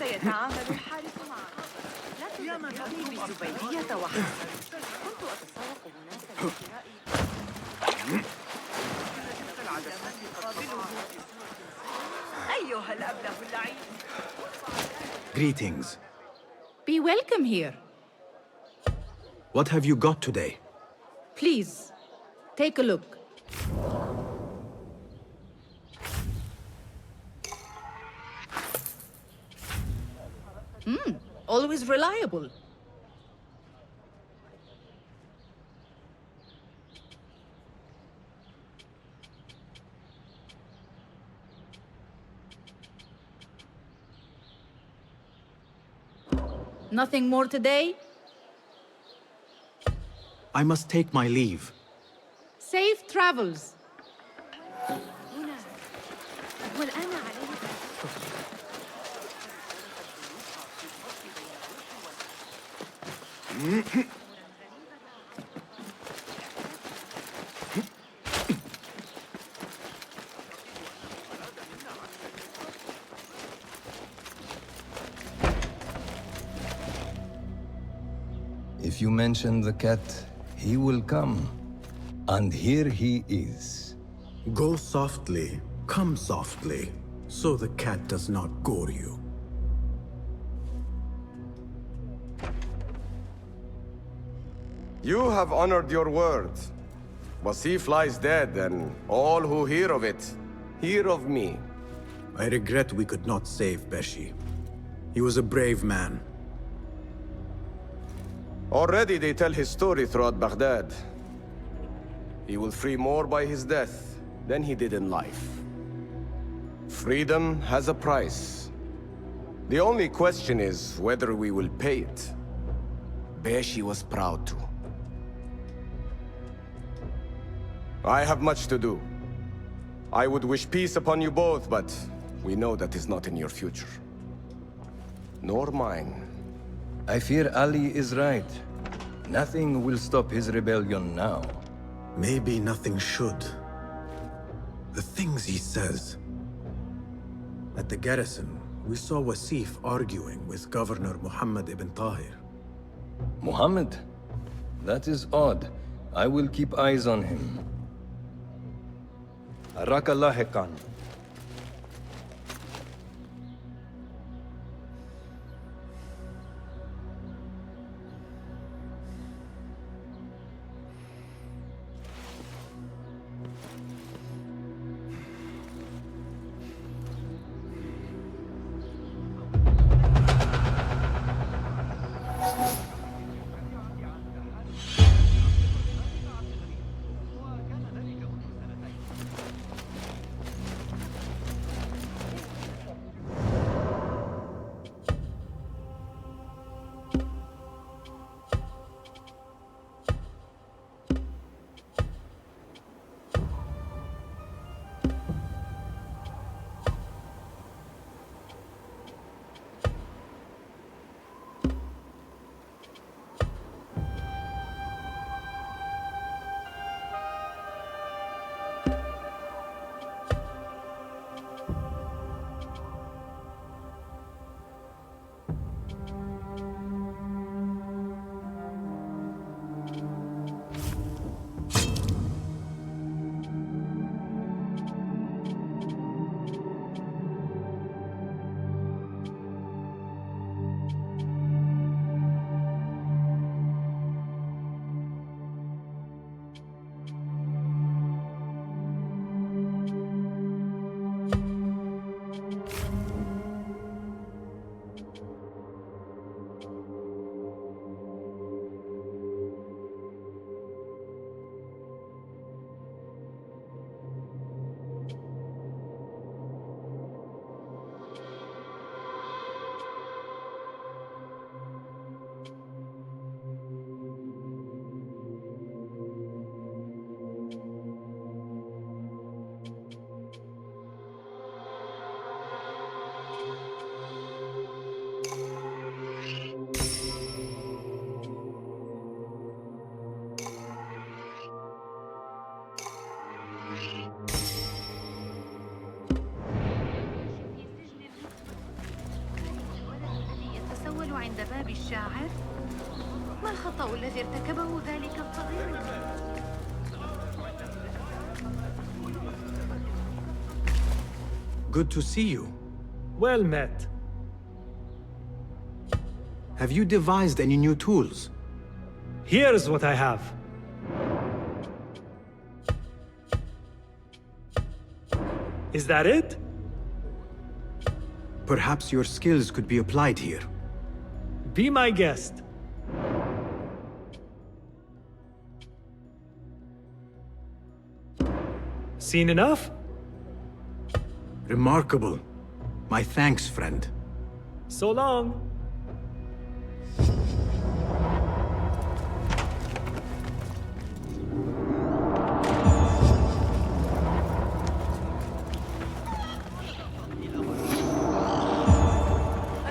سيتعامل الحارس معنا. لا تذكرني بالزبيدية وحسن. كنت أتسوق هناك لشراء أيها الأبله اللعين. Greetings. Be welcome here. What have you got today? Please, take a look. Always reliable. Nothing more today? I must take my leave. Safe travels. هنا والآن عليك. If you mention the cat, he will come. And here he is. Go softly, come softly, so the cat does not gore you. You have honored your word. Wasif lies dead, and all who hear of it, hear of me. I regret we could not save Beshi. He was a brave man. Already they tell his story throughout Baghdad. He will free more by his death than he did in life. Freedom has a price. The only question is whether we will pay it. Beshi was proud to. I have much to do. I would wish peace upon you both, but we know that is not in your future. Nor mine. I fear Ali is right. Nothing will stop his rebellion now. Maybe nothing should. The things he says. At the garrison, we saw Wasif arguing with Governor Muhammad ibn Tahir. Muhammad? That is odd. I will keep eyes on him. أراك لاحقاً. عند باب الشاعر؟ ما الخطأ الذي ارتكبه ذلك الصغير؟ Good to see you. Well met. Have you devised any new tools? Here's what I have. Is that it? Perhaps your skills could be applied here. Be my guest. Seen enough? Remarkable. My thanks, friend. So long.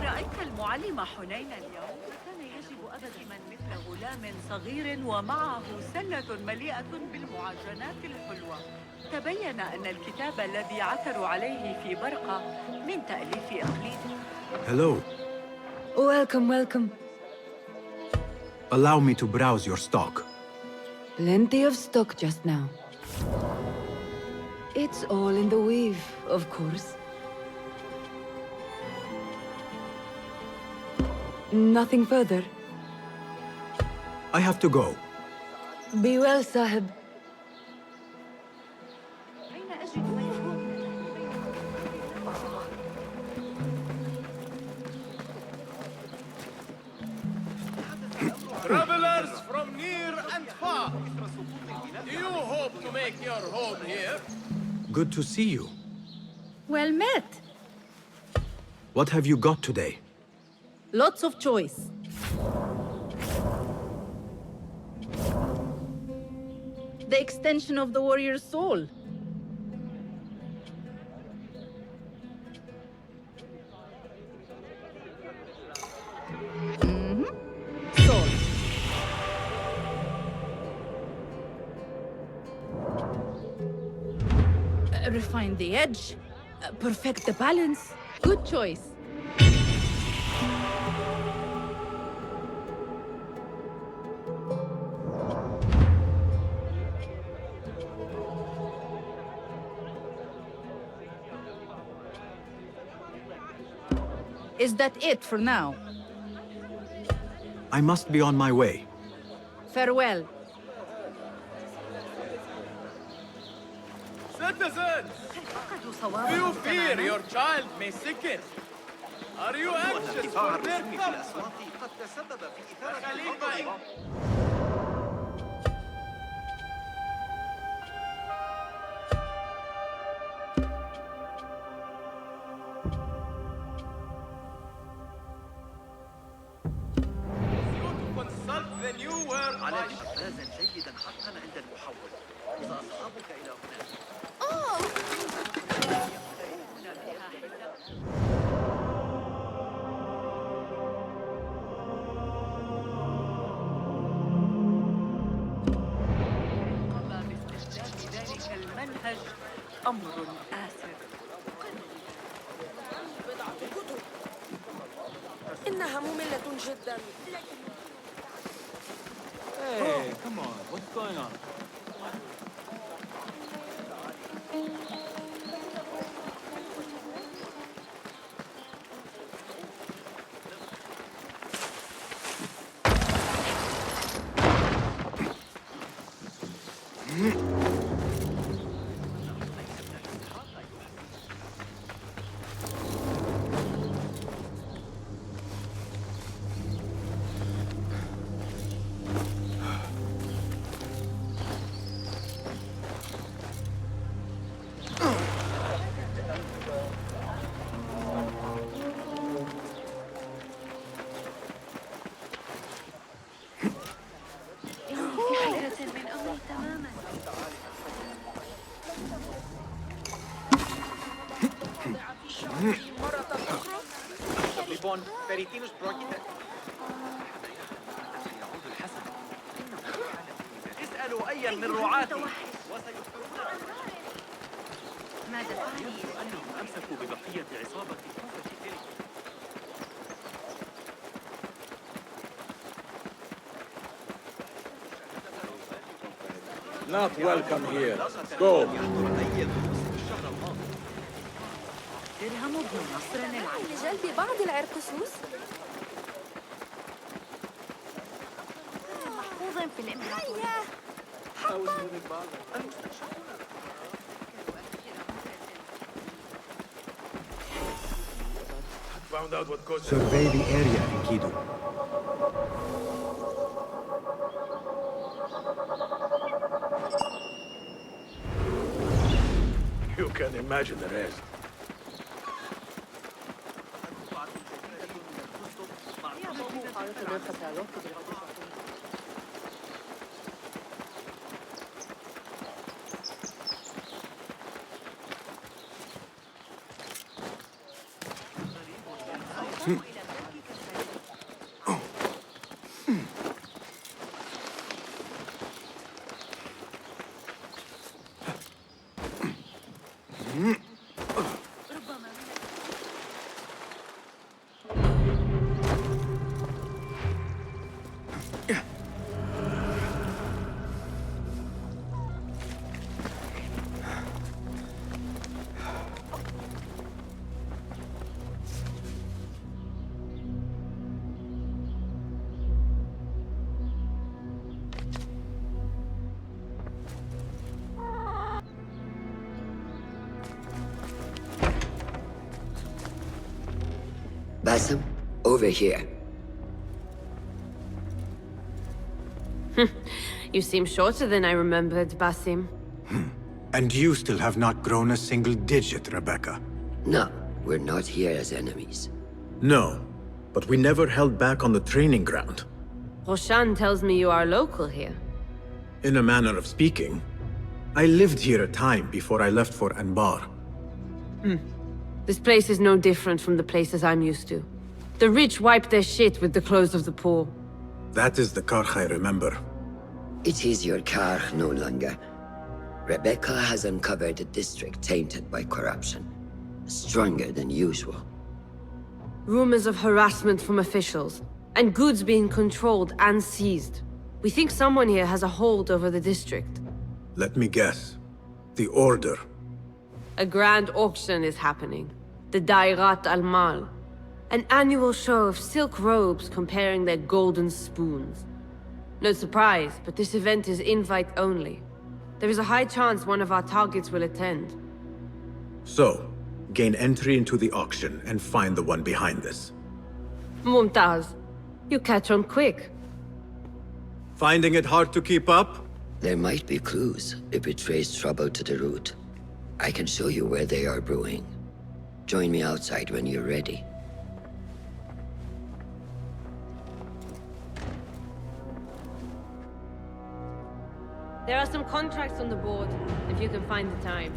رأيت المعلم حنين اليوم؟ كان يجب أبدا مثل غلام صغير ومعه سلة مليئة بالمعجنات الحلوة. تبين أن الكتاب الذي عثروا عليه في برقة من تأليف إقليم. Hello. Welcome, welcome. Allow me to browse your stock. Plenty of stock just now. It's all in the weave, of course. Nothing further. I have to go. Be well, Sahib. أين أجد ما يكون؟ Travelers from near and far, do you hope to make your home here? Good to see you. Well met. What have you got today? Lots of choice. The extension of the warrior's soul. Soul. Refine the edge. Perfect the balance. Good choice. Is that it for now? I must be on my way. Farewell. Citizens, فقدوا do صوابهم you fear تماماً. your child may sicken? Are you anxious for their comfort? قد تسبب في إثارة خليفة الغضب. consult the new world عليك by إنفاذا جيدا حقا عند المحول. إذا أصحابك إلى هناك. قام باستخدام ذلك المنهج أمر آسر. إنها مملة جدا. Hey, come on, what's going on? Λοιπόν, περί τίνος πρόκειται. اسألوا أيا من رعاتي وسيخبرون عنه. ما دفعني إلى أنهم أمسكوا ببقية عصابة الكوفة تلك. Not welcome here. Go. درهم بن نصر العين. لجلب بعض العرقسوس. محفوظ في الإمبراطورية. Survey the area, Enkidu. You can imagine the rest. Basim, over here. You seem shorter than I remembered, Basim. And you still have not grown a single digit, Rebecca. No, we're not here as enemies. No, but we never held back on the training ground. Roshan tells me you are local here. In a manner of speaking. I lived here a time before I left for Anbar. This place is no different from the places I'm used to. The rich wipe their shit with the clothes of the poor. That is the Karkh I remember. It is your Karkh no longer. Rebecca has uncovered a district tainted by corruption. Stronger than usual. Rumors of harassment from officials, and goods being controlled and seized. We think someone here has a hold over the district. Let me guess. The Order. A grand auction is happening. The Dairat al-Mal. An annual show of silk robes comparing their golden spoons. No surprise, but this event is invite only. There is a high chance one of our targets will attend. So, gain entry into the auction and find the one behind this. Mumtaz, you catch on quick. Finding it hard to keep up? There might be clues if we trace trouble to the root. I can show you where they are brewing. Join me outside when you're ready. There are some contracts on the board, if you can find the time.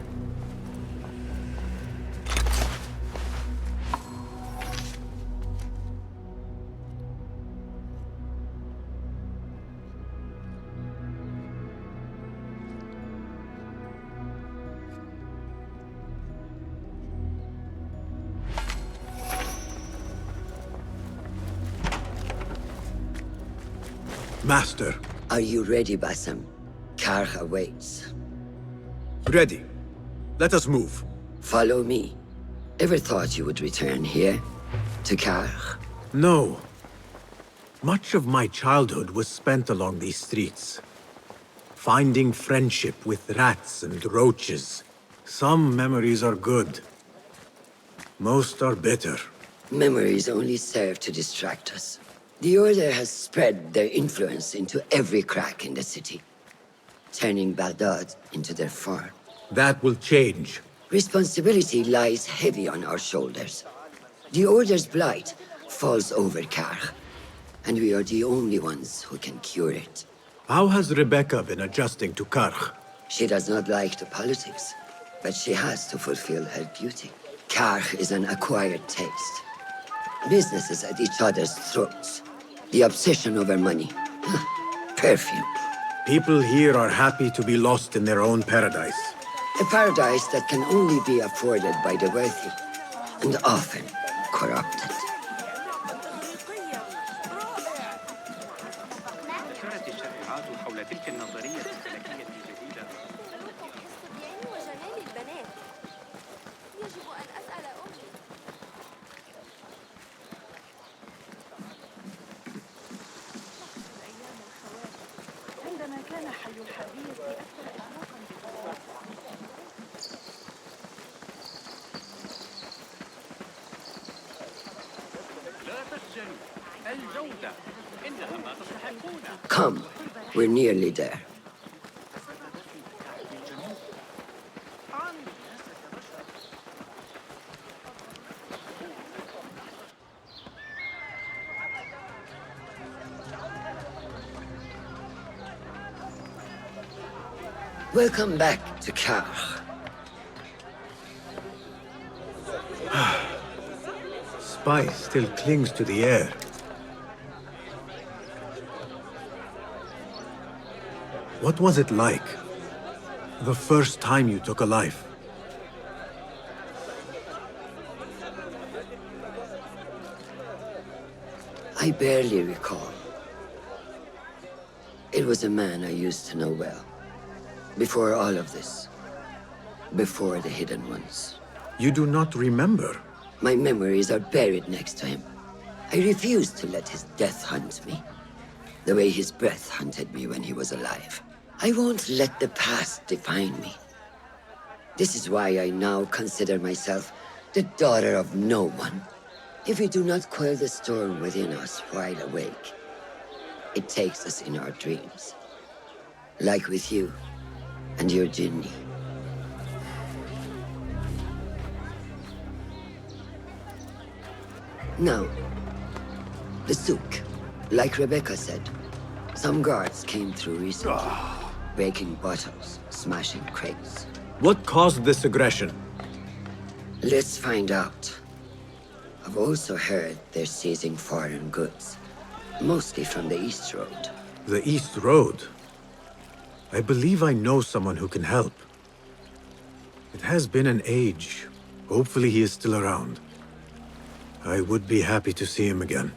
Master. Are you ready, Basim? Karkh awaits. Ready. Let us move. Follow me. Ever thought you would return here? To Karkh? No. Much of my childhood was spent along these streets. Finding friendship with rats and roaches. Some memories are good. Most are bitter. Memories only serve to distract us. The Order has spread their influence into every crack in the city, turning Baghdad into their farm. That will change. Responsibility lies heavy on our shoulders. The Order's blight falls over Karkh, and we are the only ones who can cure it. How has Rebecca been adjusting to Karkh? She does not like the politics, but she has to fulfill her duty. Karkh is an acquired taste. Businesses at each other's throats. The obsession over money. Perfume. People here are happy to be lost in their own paradise. A paradise that can only be afforded by the wealthy, and often corrupted. كانت الشائعات حول تلك النظرية الفلكية الجديدة Come, we're nearly there. Welcome back to Karch. Spice still clings to the air. What was it like? The first time you took a life? I barely recall. It was a man I used to know well. Before all of this. Before the Hidden Ones. You do not remember? My memories are buried next to him. I refuse to let his death hunt me. The way his breath hunted me when he was alive. I won't let the past define me. This is why I now consider myself the daughter of no one. If we do not quell the storm within us while awake, it takes us in our dreams. Like with you and your Jinni. Now, the souk. Like Rebecca said, some guards came through recently, breaking bottles, smashing crates. What caused this aggression? Let's find out. I've also heard they're seizing foreign goods, mostly from the East Road. The East Road? I believe I know someone who can help. It has been an age. Hopefully he is still around. I would be happy to see him again.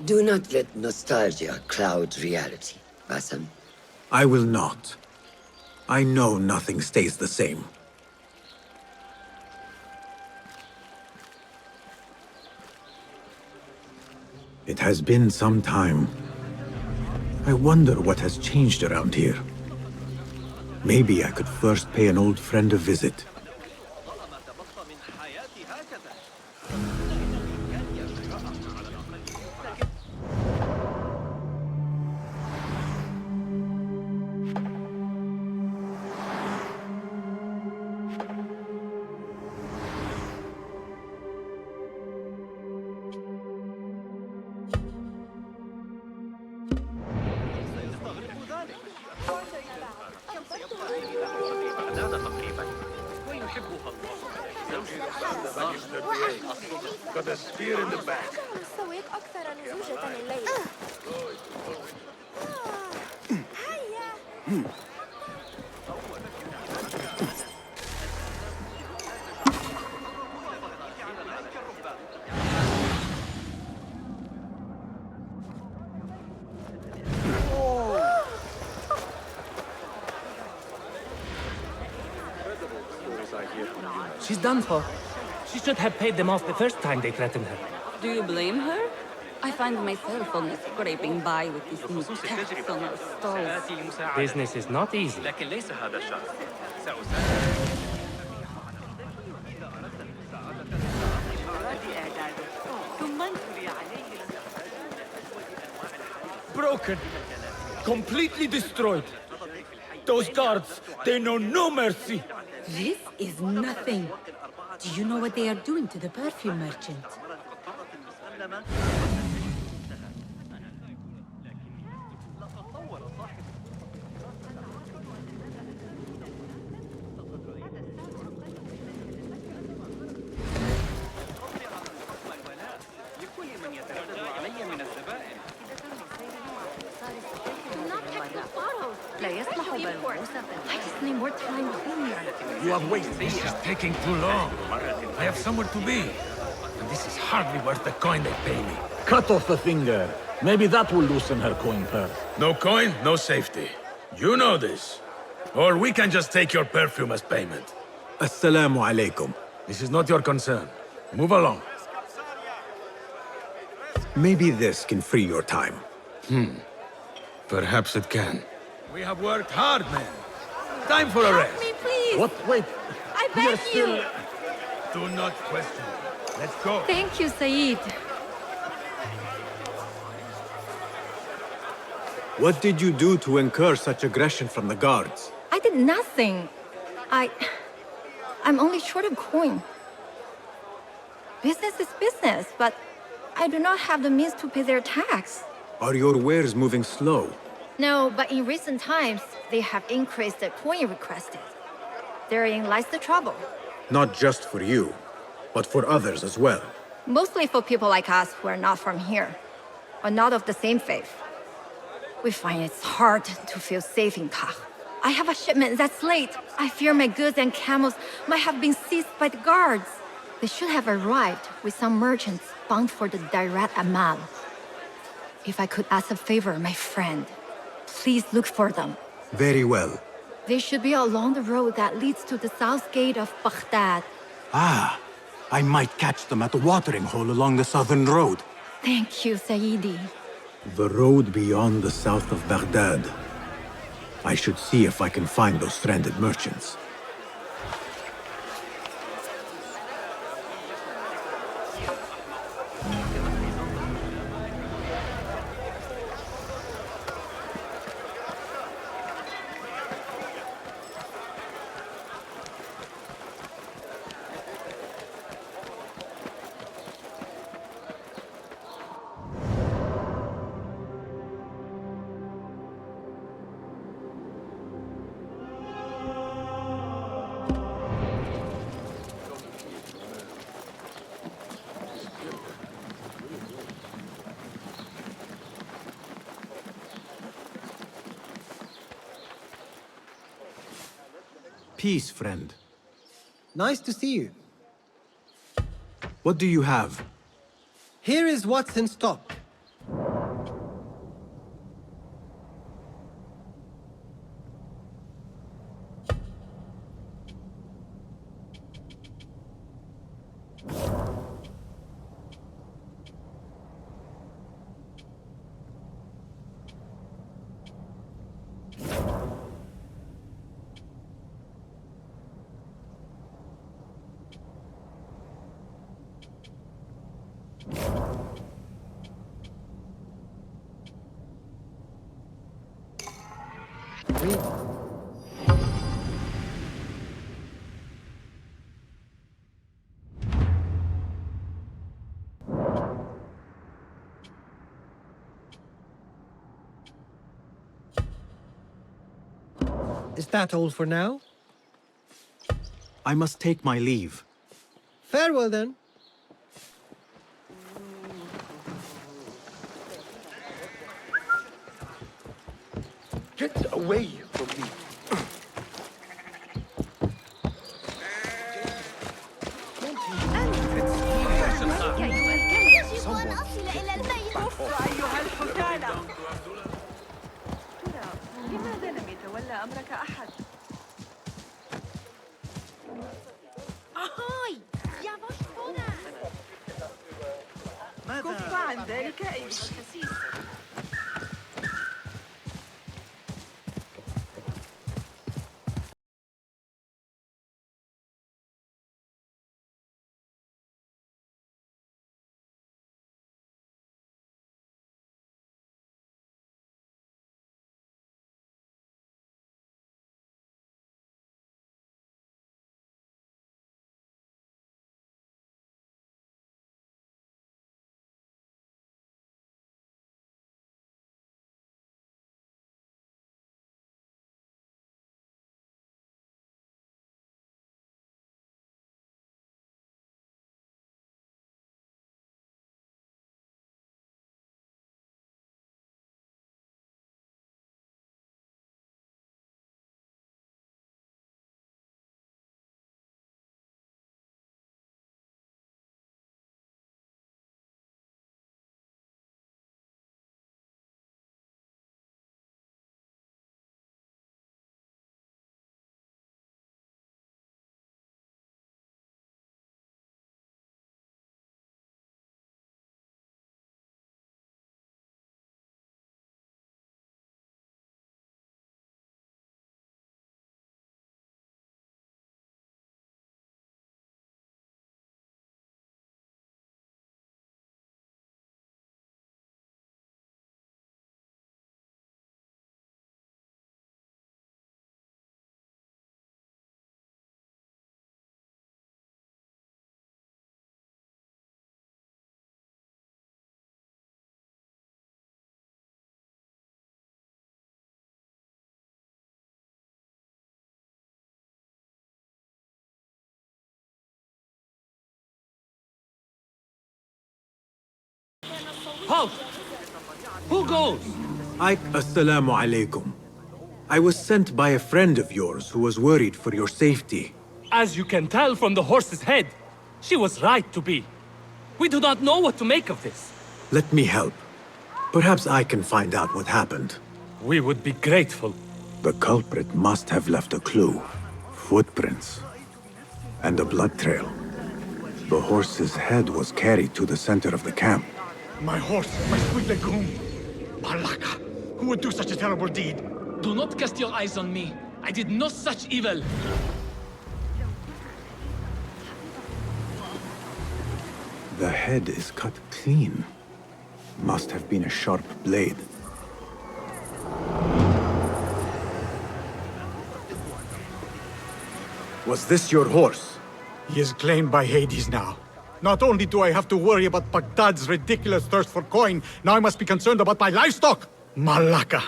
Do not let nostalgia cloud reality, Bassam. I will not. I know nothing stays the same. It has been some time. I wonder what has changed around here. Maybe I could first pay an old friend a visit. Got a spear in the back. سويت أكثر لزوجة الليل. هيا. She's done for. She should have paid them off the first time they threatened her. Do you blame her? I find myself only scraping by with these new taps on our stalls. Business is not easy. Broken. Completely destroyed. Those guards, they know no mercy. This is nothing. Do you know what they are doing to the perfume merchant? I just need more time with you. You are waiting. This is taking too long. I have somewhere to be. And this is hardly worth the coin they pay me. Cut off the finger. Maybe that will loosen her coin purse. No coin, no safety. You know this. Or we can just take your perfume as payment. Assalamu alaikum. This is not your concern. Move along. Maybe this can free your time. Perhaps it can. We have worked hard, man. Time for a rest. Help me, please! What? Wait. I We are beg still... you! Do not question me. Let's go. Thank you, Saeed. What did you do to incur such aggression from the guards? I did nothing. I'm only short of coin. Business is business, but I do not have the means to pay their tax. Are your wares moving slow? No, but in recent times, they have increased the coin requested. Therein lies the trouble. Not just for you, but for others as well. Mostly for people like us who are not from here, or not of the same faith. We find it's hard to feel safe in Kah. I have a shipment that's late. I fear my goods and camels might have been seized by the guards. They should have arrived with some merchants bound for the Dairat Amal. If I could ask a favor, my friend, please look for them. Very well. They should be along the road that leads to the south gate of Baghdad. Ah, I might catch them at the watering hole along the southern road. Thank you, Saidi. The road beyond the south of Baghdad. I should see if I can find those stranded merchants. Peace, friend. Nice to see you. What do you have? Here is what's in stock. Is that all for now? I must take my leave. Farewell then. Get away from me. يجب أن أصل إلى البيت. أيها الحثالة. ترى لماذا لم يتولى أمرك أحد؟ أهاي! يا بشطونة! كف عن ذلك أيها الخسيس. Halt! Who goes? Assalamu alaikum. I was sent by a friend of yours who was worried for your safety. As you can tell from the horse's head, she was right to be. We do not know what to make of this. Let me help. Perhaps I can find out what happened. We would be grateful. The culprit must have left a clue. Footprints. And a blood trail. The horse's head was carried to the center of the camp. My horse, my sweet legume. Malaka, who would do such a terrible deed? Do not cast your eyes on me. I did no such evil. The head is cut clean. Must have been a sharp blade. Was this your horse? He is claimed by Hades now. Not only do I have to worry about Baghdad's ridiculous thirst for coin, now I must be concerned about my livestock! Malaka!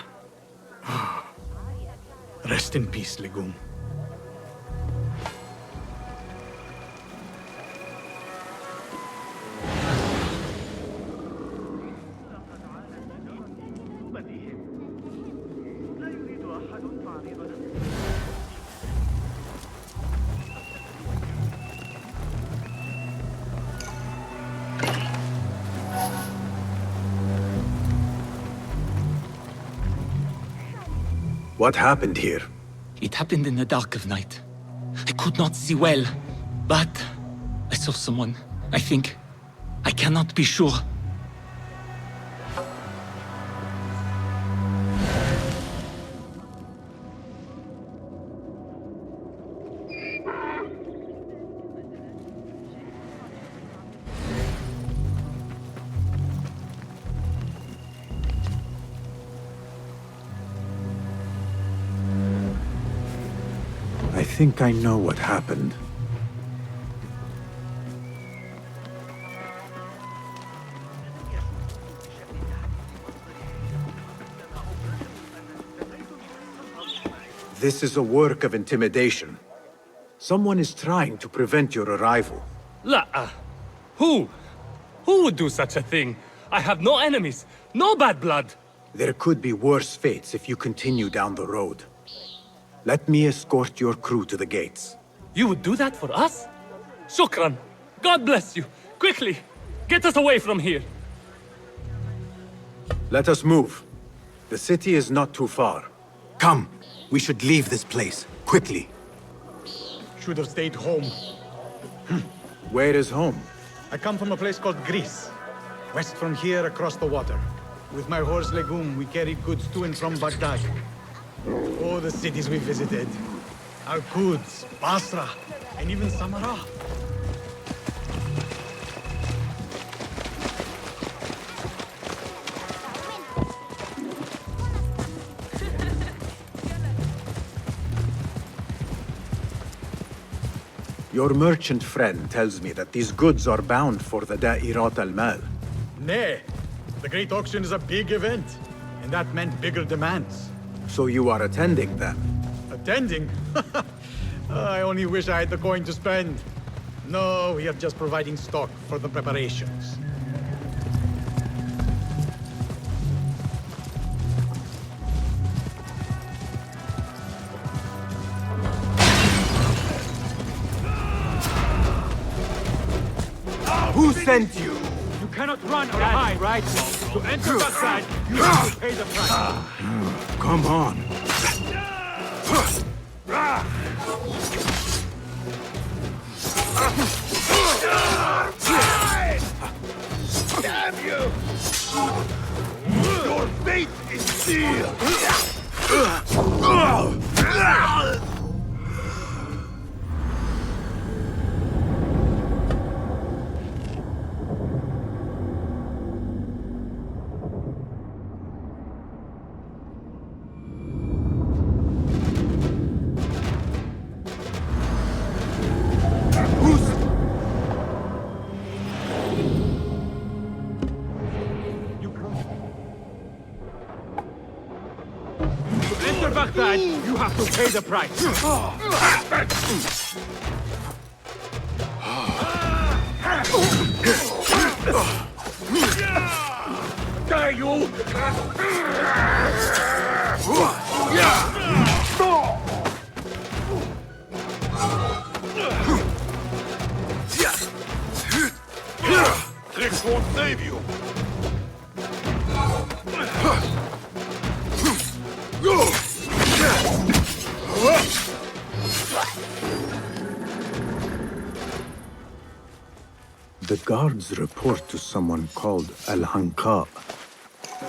Rest in peace, Legume. What happened here? It happened in the dark of night. I could not see well, but I saw someone. I think. I cannot be sure. I think I know what happened. This is a work of intimidation. Someone is trying to prevent your arrival. Who? Who would do such a thing? I have no enemies, no bad blood. There could be worse fates if you continue down the road. Let me escort your crew to the gates. You would do that for us? Shukran. God bless you. Quickly, get us away from here. Let us move. The city is not too far. Come, we should leave this place, quickly. Should have stayed home. Where is home? I come from a place called Greece. West from here, across the water. With my horse Legume, we carried goods to and from Baghdad. Oh, the cities we visited. Al-Quds, Basra, and even Samarra. Your merchant friend tells me that these goods are bound for the Da'irat al-Mal. Nay, the Great Auction is a big event, and that meant bigger demands. So you are attending then? Attending? I only wish I had the coin to spend. No, we are just providing stock for the preparations. Who sent you? You cannot run or hide, right? To enter Baghdad, you have to pay the price. Come on. Damn you! Your fate is sealed! Baghdad, you have to pay the price. dare you! Tricks won't save you! The guards report to someone called Al-Hanqa.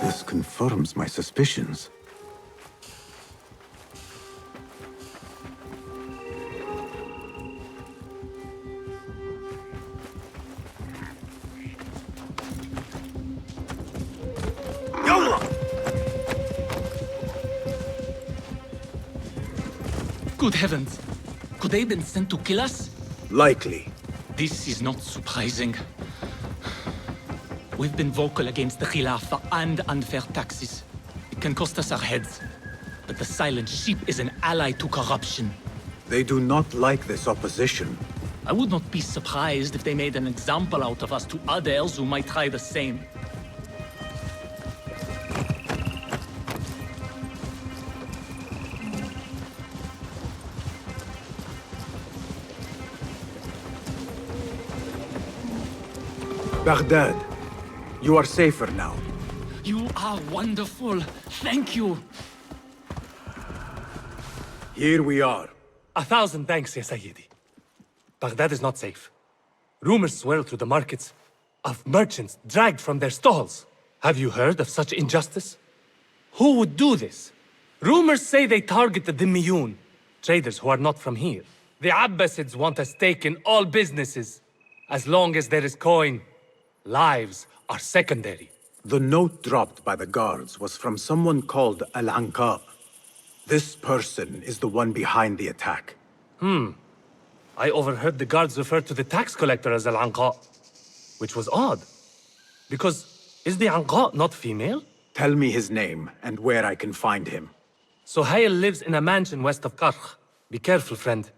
This confirms my suspicions. Good heavens! Could they have been sent to kill us? Likely. This is not surprising. We've been vocal against the Khilafah and unfair taxes. It can cost us our heads. But the silent sheep is an ally to corruption. They do not like this opposition. I would not be surprised if they made an example out of us to others who might try the same. Baghdad, you are safer now. You are wonderful. Thank you. Here we are. 1,000 thanks, Ya Sayyidi. Baghdad is not safe. Rumors swirl through the markets of merchants dragged from their stalls. Have you heard of such injustice? Who would do this? Rumors say they target the Dhimmiyun, traders who are not from here. The Abbasids want a stake in all businesses. As long as there is coin, lives are secondary. The note dropped by the guards was from someone called Al-Hanqa. This person is the one behind the attack. I overheard the guards refer to the tax collector as Al-Anqa, which was odd. Because is the Anqa not female? Tell me his name and where I can find him. Suhail lives in a mansion west of Karkh. Be careful, friend.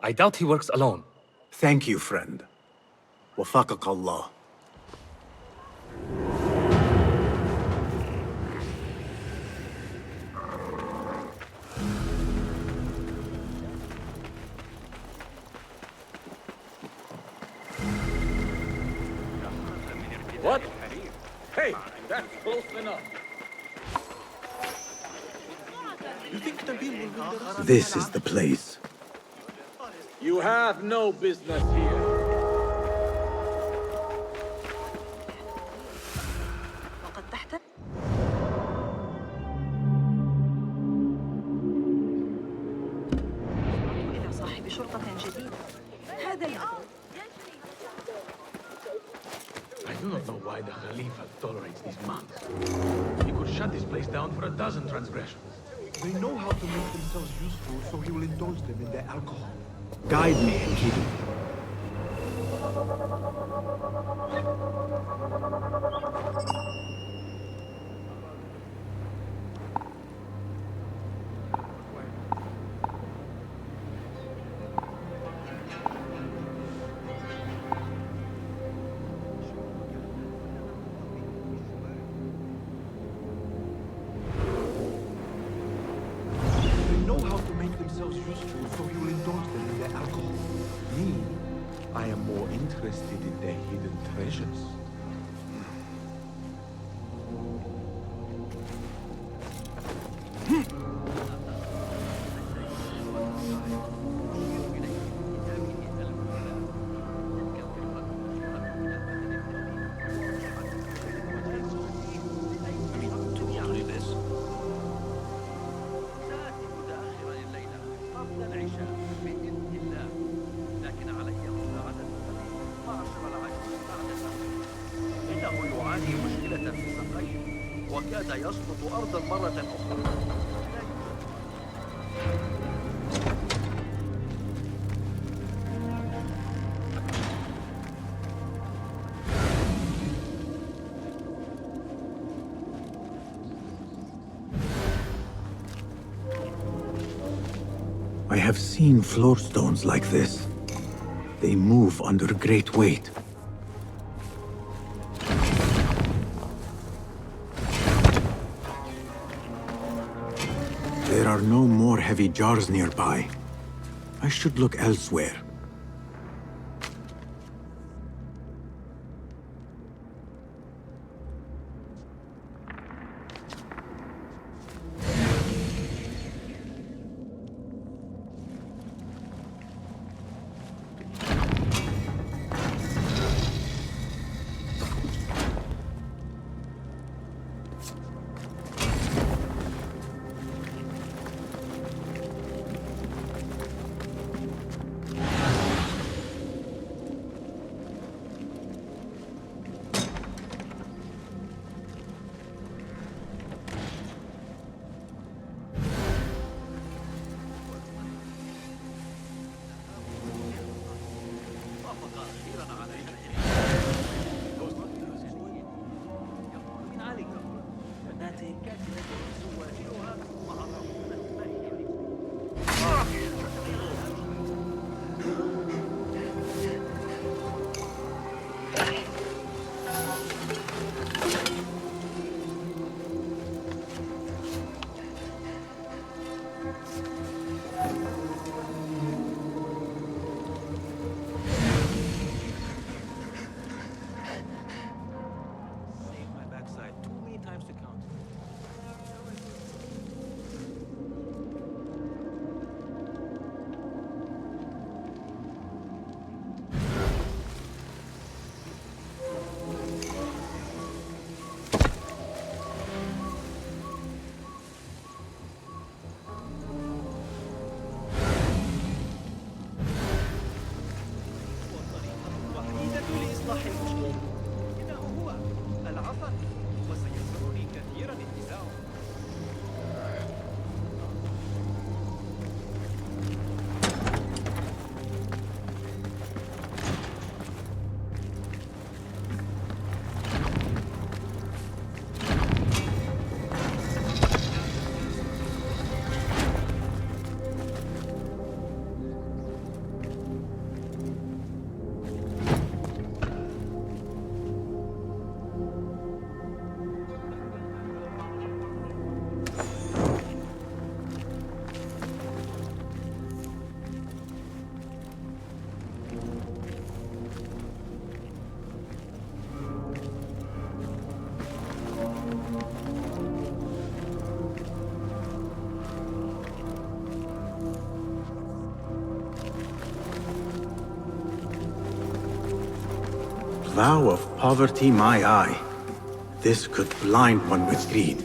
I doubt he works alone. Thank you, friend. Wafaqak Allah. What? Hey, that's close enough. This is the place. You have no business here. إلى صاحب شرطة جديدة. هذا I do not know why the Khalifa tolerates these monks. He could shut this place down for 12 transgressions. They know how to make themselves useful, so he will indulge them in their alcohol. Guide me and keep it. Useful, so he will indulge them in their alcohol. Me, I am more interested in their hidden treasures. وكاد يسقط أرضا مرة أخرى. I have seen floor stones like this. They move under great weight. are no more heavy jars nearby. I should look elsewhere. Vow of poverty, my eye. This could blind one with greed.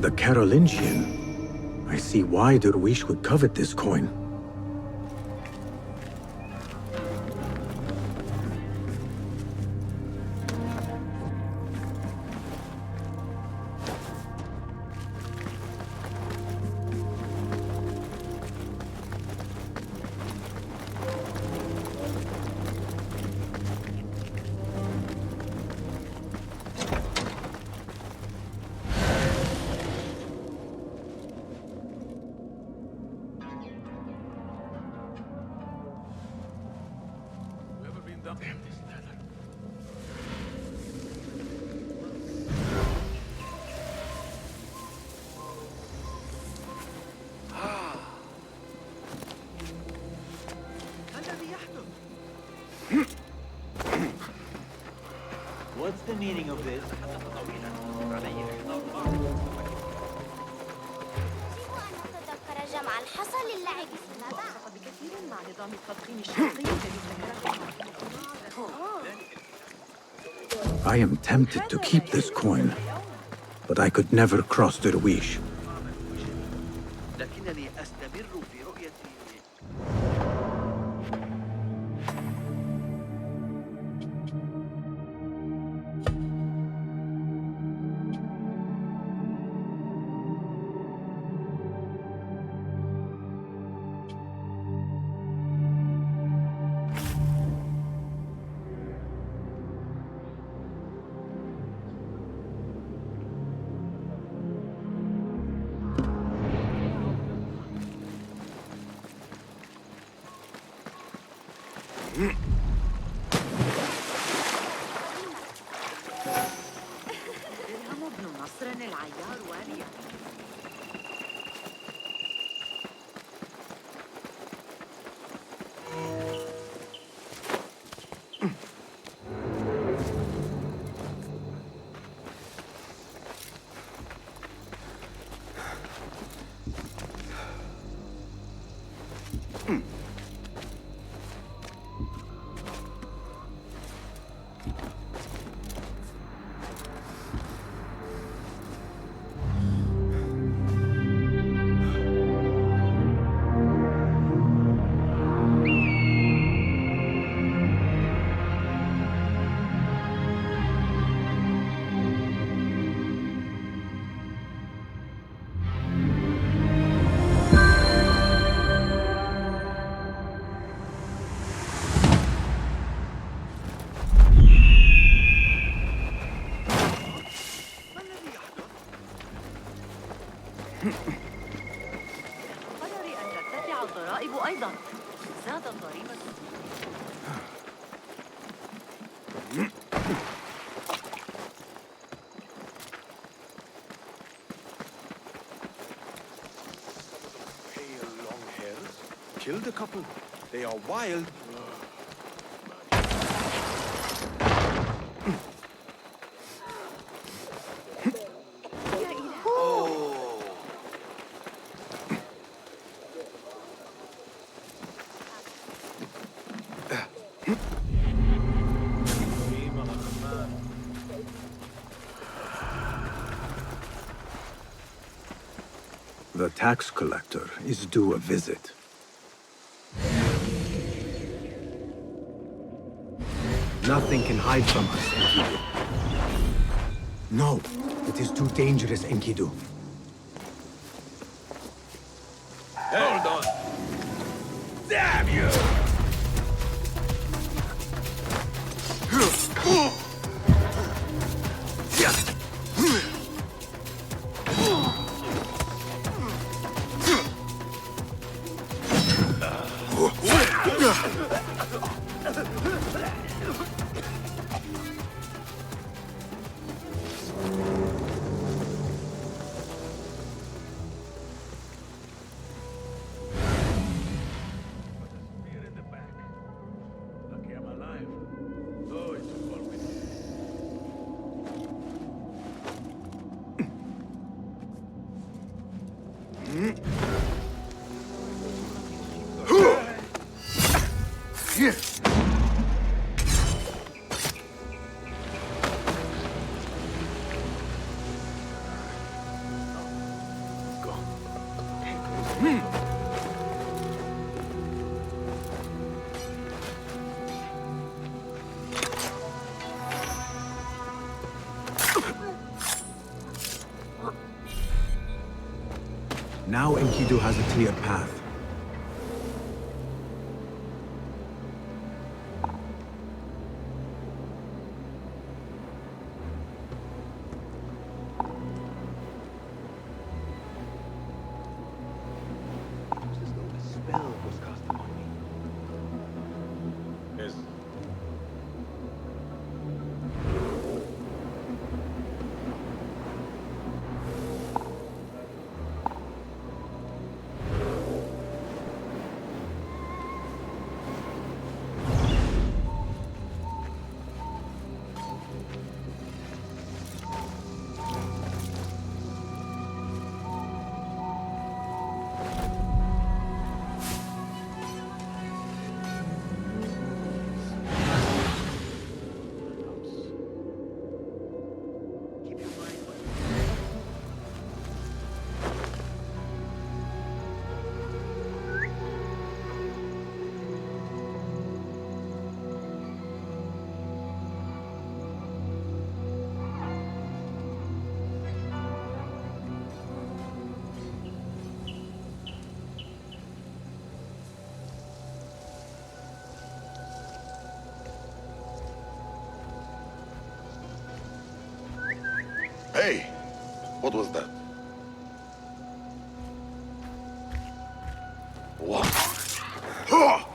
The Carolingian. I see why Derwish would covet this coin. What's the meaning of this? I am tempted to keep this coin, but I could never cross Derwish. لكنني أستمر في رؤية ضريبة. Pale long hairs. Killed a couple. They are wild. The tax collector is due a visit. Nothing can hide from us, Enkidu. No, it is too dangerous, Enkidu. Hold on. Damn you! Now Enkidu has a clear path. Hey, what was that? What? Hold on!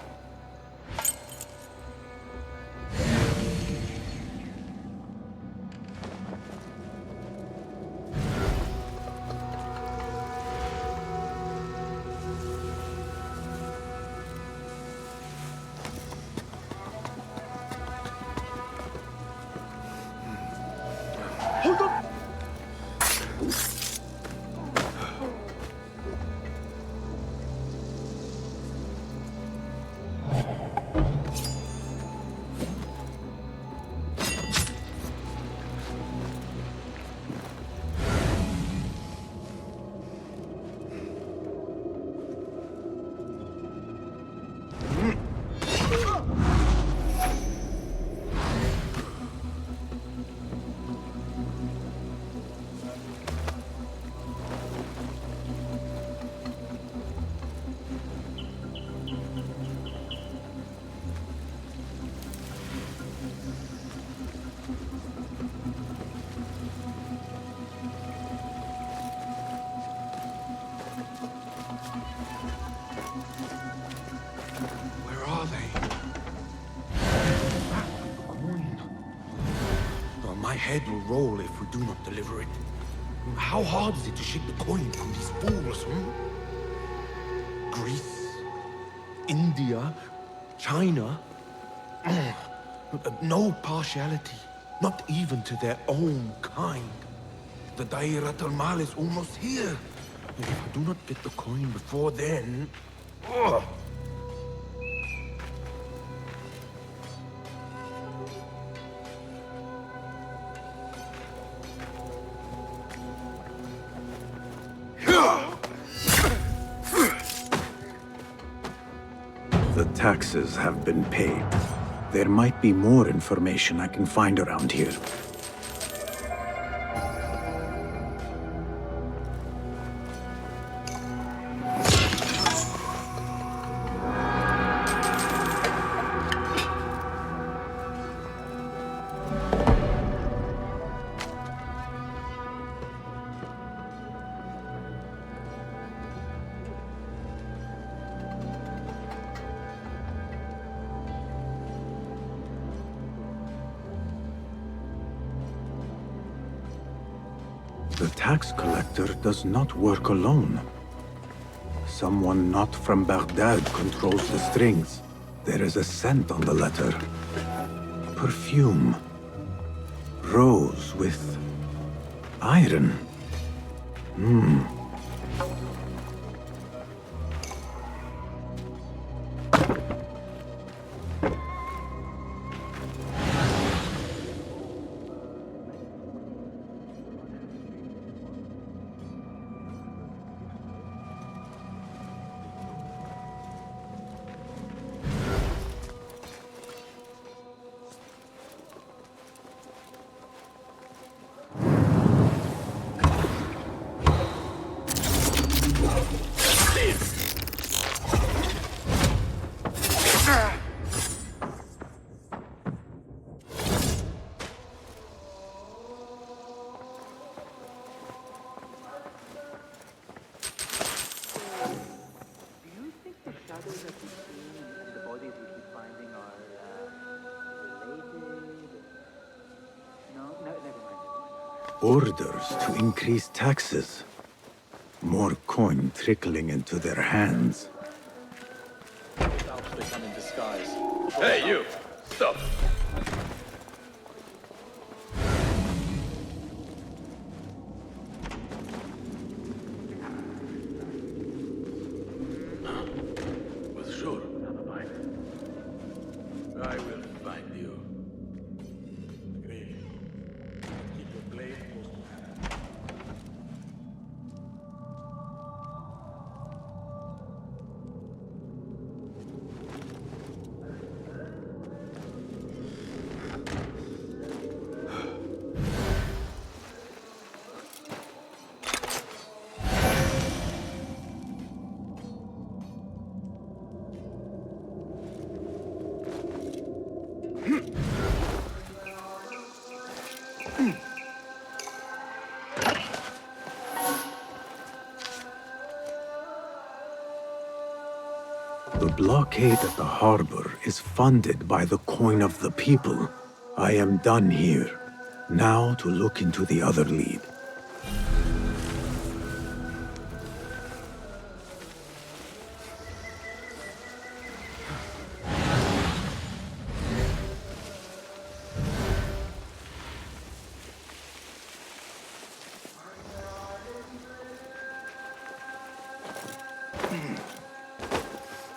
head will roll if we do not deliver it. How hard is it to shake the coin from these fools, Greece, India, China. No partiality, not even to their own kind. The Dairat al-Mal is almost here. And if I do not get the coin before then... Ugh. The taxes have been paid. There might be more information I can find around here. The tax collector does not work alone. Someone not from Baghdad controls the strings. There is a scent on the letter. Perfume. Rose with iron. Orders to increase taxes. More coin trickling into their hands. Hey, you! Stop! Was sure. I will find you. Agree. Keep your blade close to hand. The blockade at the harbor is funded by the coin of the people. I am done here. Now to look into the other lead.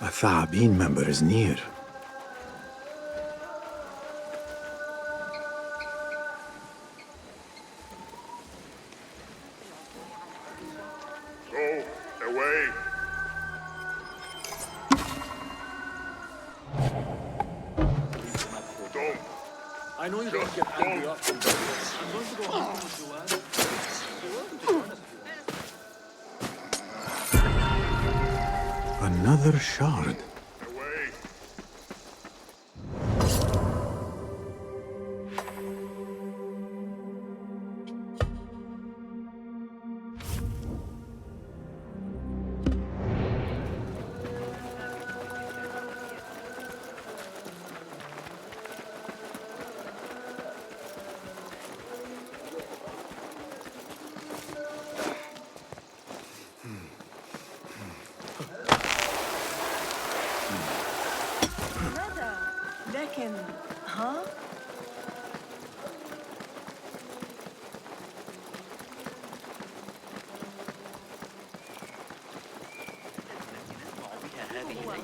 A Tha'abin member is near. Go away! Don't! I know you don't get angry often, but I'm going to go home with Joanne. Another shard. لكن ها؟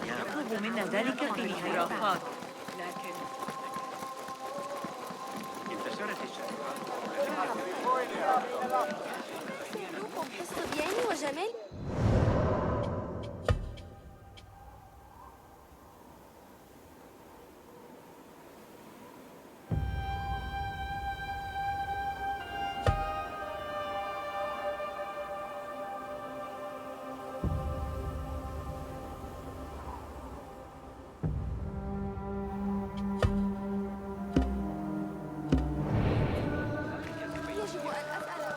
يطلب منا ذلك في الخرافات، لكن انتشرت صبياني وجمال.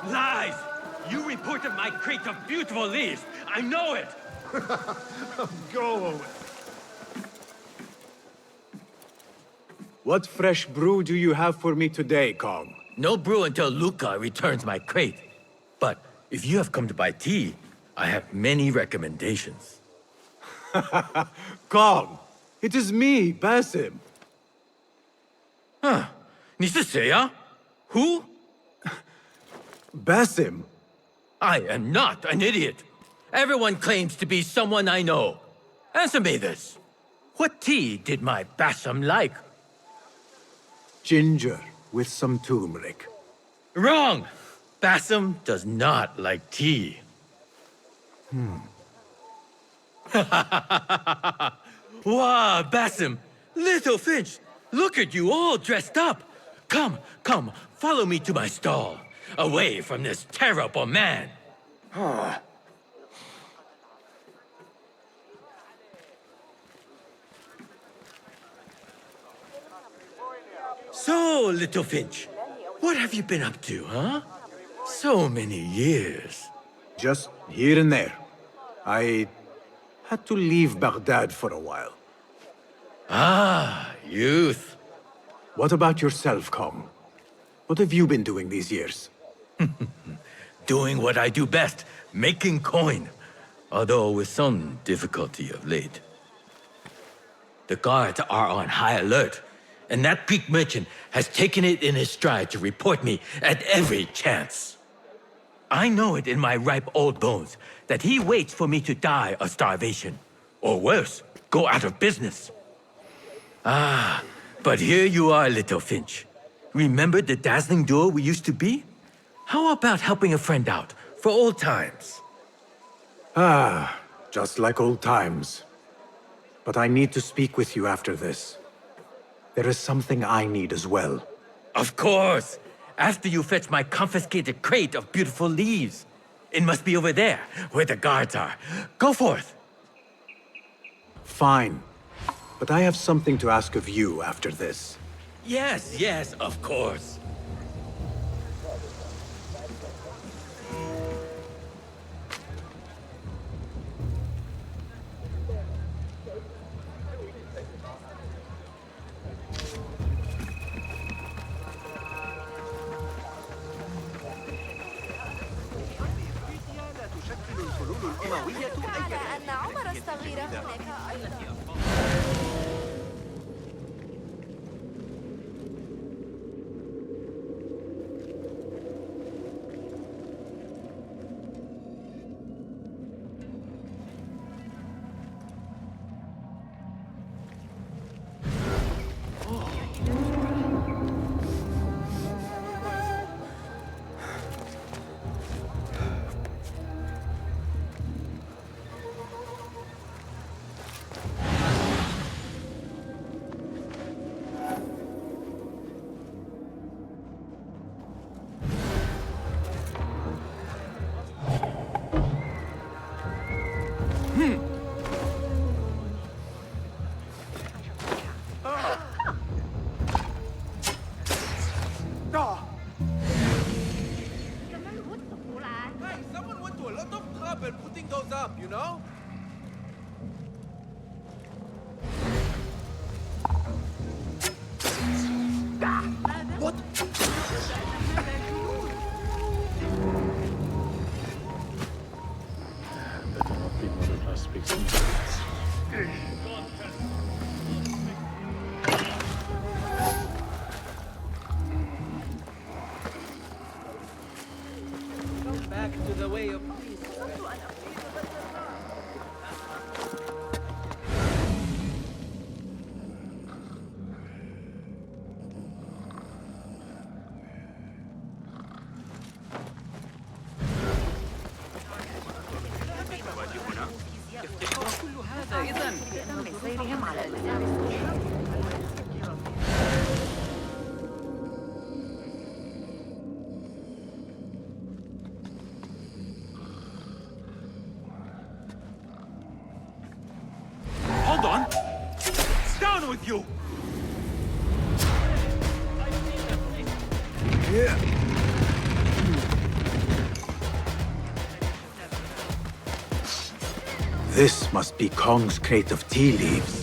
Lies! You reported my crate of beautiful leaves. I know it! Go away. What fresh brew do you have for me today, Kong? No brew until Luca returns my crate. But if you have come to buy tea, I have many recommendations. Kong! It is me, Basim. Huh. 你是谁啊? Who? Basim? I am not an idiot. Everyone claims to be someone I know. Answer me this. What tea did my Basim like? Ginger with some turmeric. Wrong! Basim does not like tea. Wow, Basim! Little Finch! Look at you all dressed up! Come, come, follow me to my stall. Away from this terrible man. So, Little Finch, what have you been up to, huh? So many years. Just here and there. I had to leave Baghdad for a while. Ah, youth. What about yourself, Kong? What have you been doing these years? Doing what I do best, making coin. Although with some difficulty of late. The guards are on high alert, and that Greek merchant has taken it in his stride to report me at every chance. I know it in my ripe old bones that he waits for me to die of starvation. Or worse, go out of business. Ah, but here you are, Little Finch. Remember the dazzling duo we used to be? How about helping a friend out, for old times? Ah, just like old times. But I need to speak with you after this. There is something I need as well. Of course! After you fetch my confiscated crate of beautiful leaves. It must be over there, where the guards are. Go forth! Fine. But I have something to ask of you after this. Yes, yes, of course. على أن عمر الصغير هناك أيضا. This must be Kong's crate of tea leaves.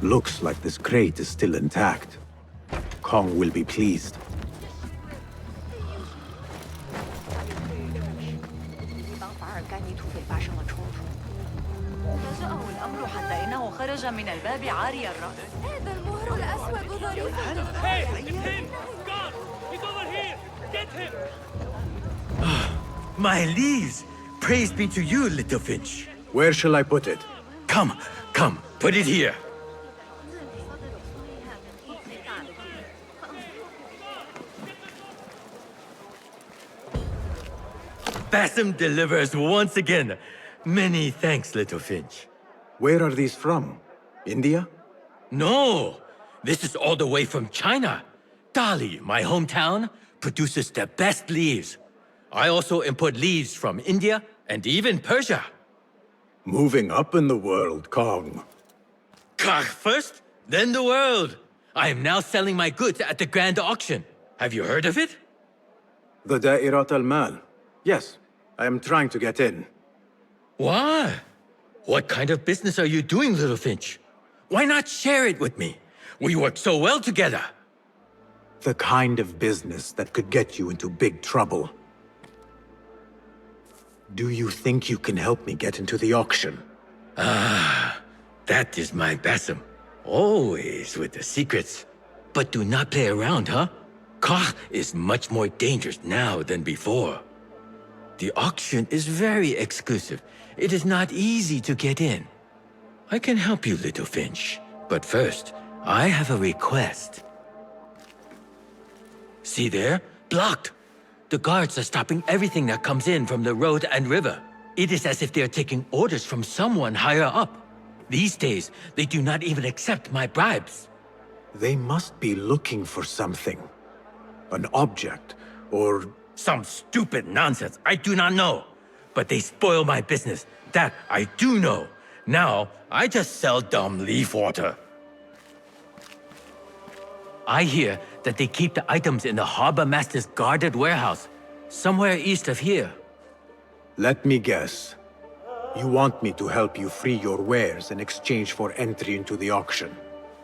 Looks like this crate is still intact. Kong will be pleased. فاجأه الأمر حتى إنه خرج من الباب عاري الرأس. هذا المهر الأسود ظريف. Hey, it's him! God! He's over here! Get him! My leaves! Praise be to you, little Finch. Where shall I put it? Come, put it here. Bassam delivers once again. Many thanks, little Finch. Where are these from? India? No! This is all the way from China. Dali, my hometown, produces the best leaves. I also import leaves from India and even Persia. Moving up in the world, Kong. Kah first, then the world. I am now selling my goods at the grand auction. Have you heard of it? The Da'irat al-Mal. Yes, I am trying to get in. Why? What kind of business are you doing, little Finch? Why not share it with me? We work so well together. The kind of business that could get you into big trouble. Do you think you can help me get into the auction? Ah, that is my Bassam. Always with the secrets. But do not play around, huh? Kah is much more dangerous now than before. The auction is very exclusive. It is not easy to get in. I can help you, little Finch. But first, I have a request. See there? Blocked. The guards are stopping everything that comes in from the road and river. It is as if they are taking orders from someone higher up. These days, they do not even accept my bribes. They must be looking for something. An object, or... Some stupid nonsense, I do not know. But they spoil my business, that I do know. Now, I just sell dumb leaf water. I hear that they keep the items in the harbor master's guarded warehouse, somewhere east of here. Let me guess. You want me to help you free your wares in exchange for entry into the auction.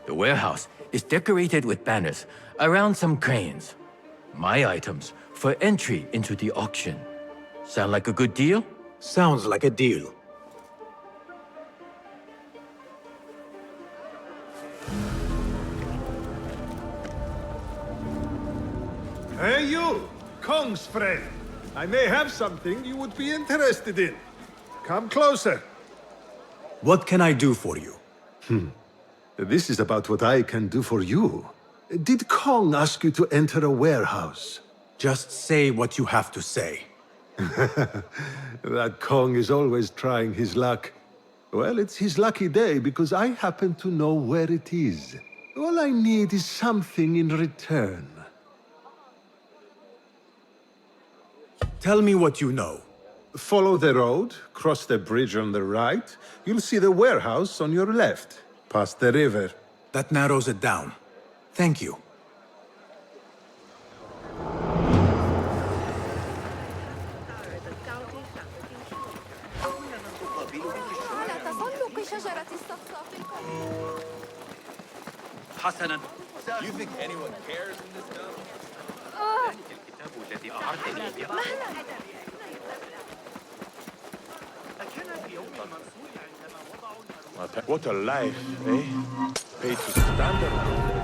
The warehouse is decorated with banners around some cranes. My items for entry into the auction. Sound like a good deal? Sounds like a deal. Hey, you! Kong's friend. I may have something you would be interested in. Come closer. What can I do for you? This is about what I can do for you. Did Kong ask you to enter a warehouse? Just say what you have to say. That Kong is always trying his luck. Well, it's his lucky day because I happen to know where it is. All I need is something in return. Tell me what you know. Follow the road, cross the bridge on the right. You'll see the warehouse on your left, past the river. That narrows it down. Thank you. على تسلق شجرة الصفصاف القريب. حسنا. You think anyone cares in this town? ذلك الكتاب الذي أعرتني به. أكان في يوم المنصور عندما وضعوا What a life, eh? Pay to stand around.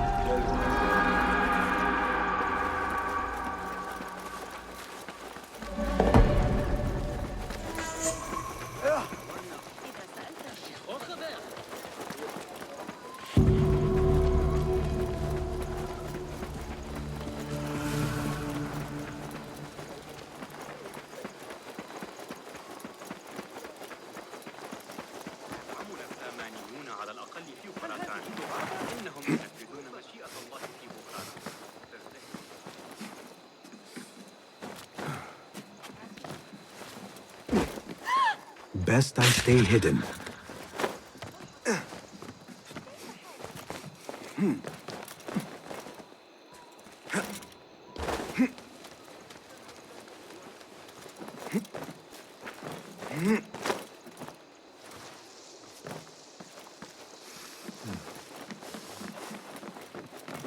best I stay hidden.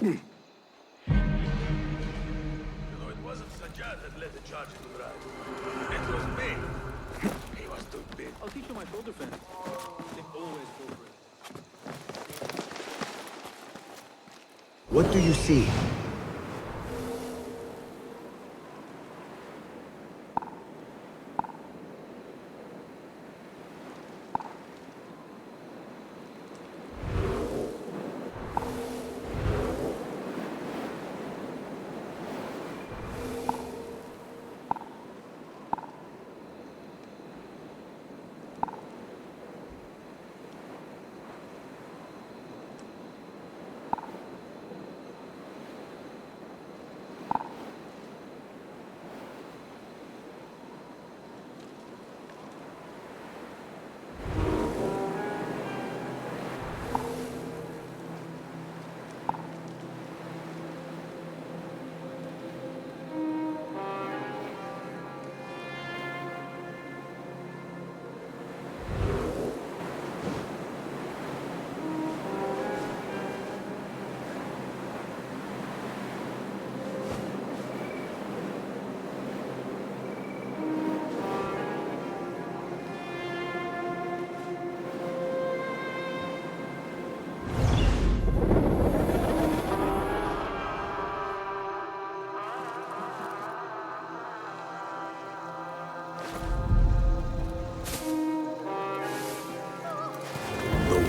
It wasn't Sajjad that led the charge into Mirage. It was me. He was too big. I'll teach you my shoulder fence. They always go for it. What do you see?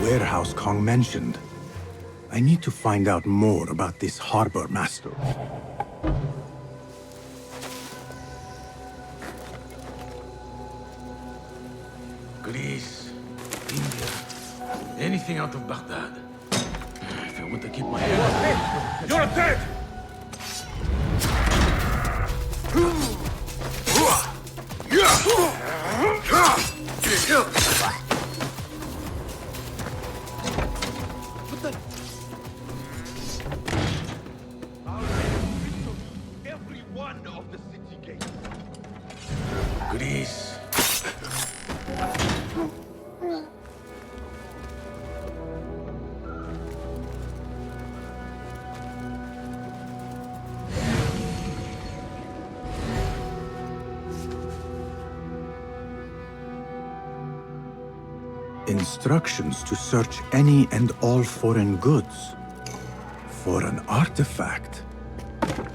Warehouse Kong mentioned. I need to find out more about this harbor master. Greece, India, anything out of Baghdad. If I want to keep my head... You're dead! Every one of the city gates. Greece. Instructions to search any and all foreign goods. For an artifact.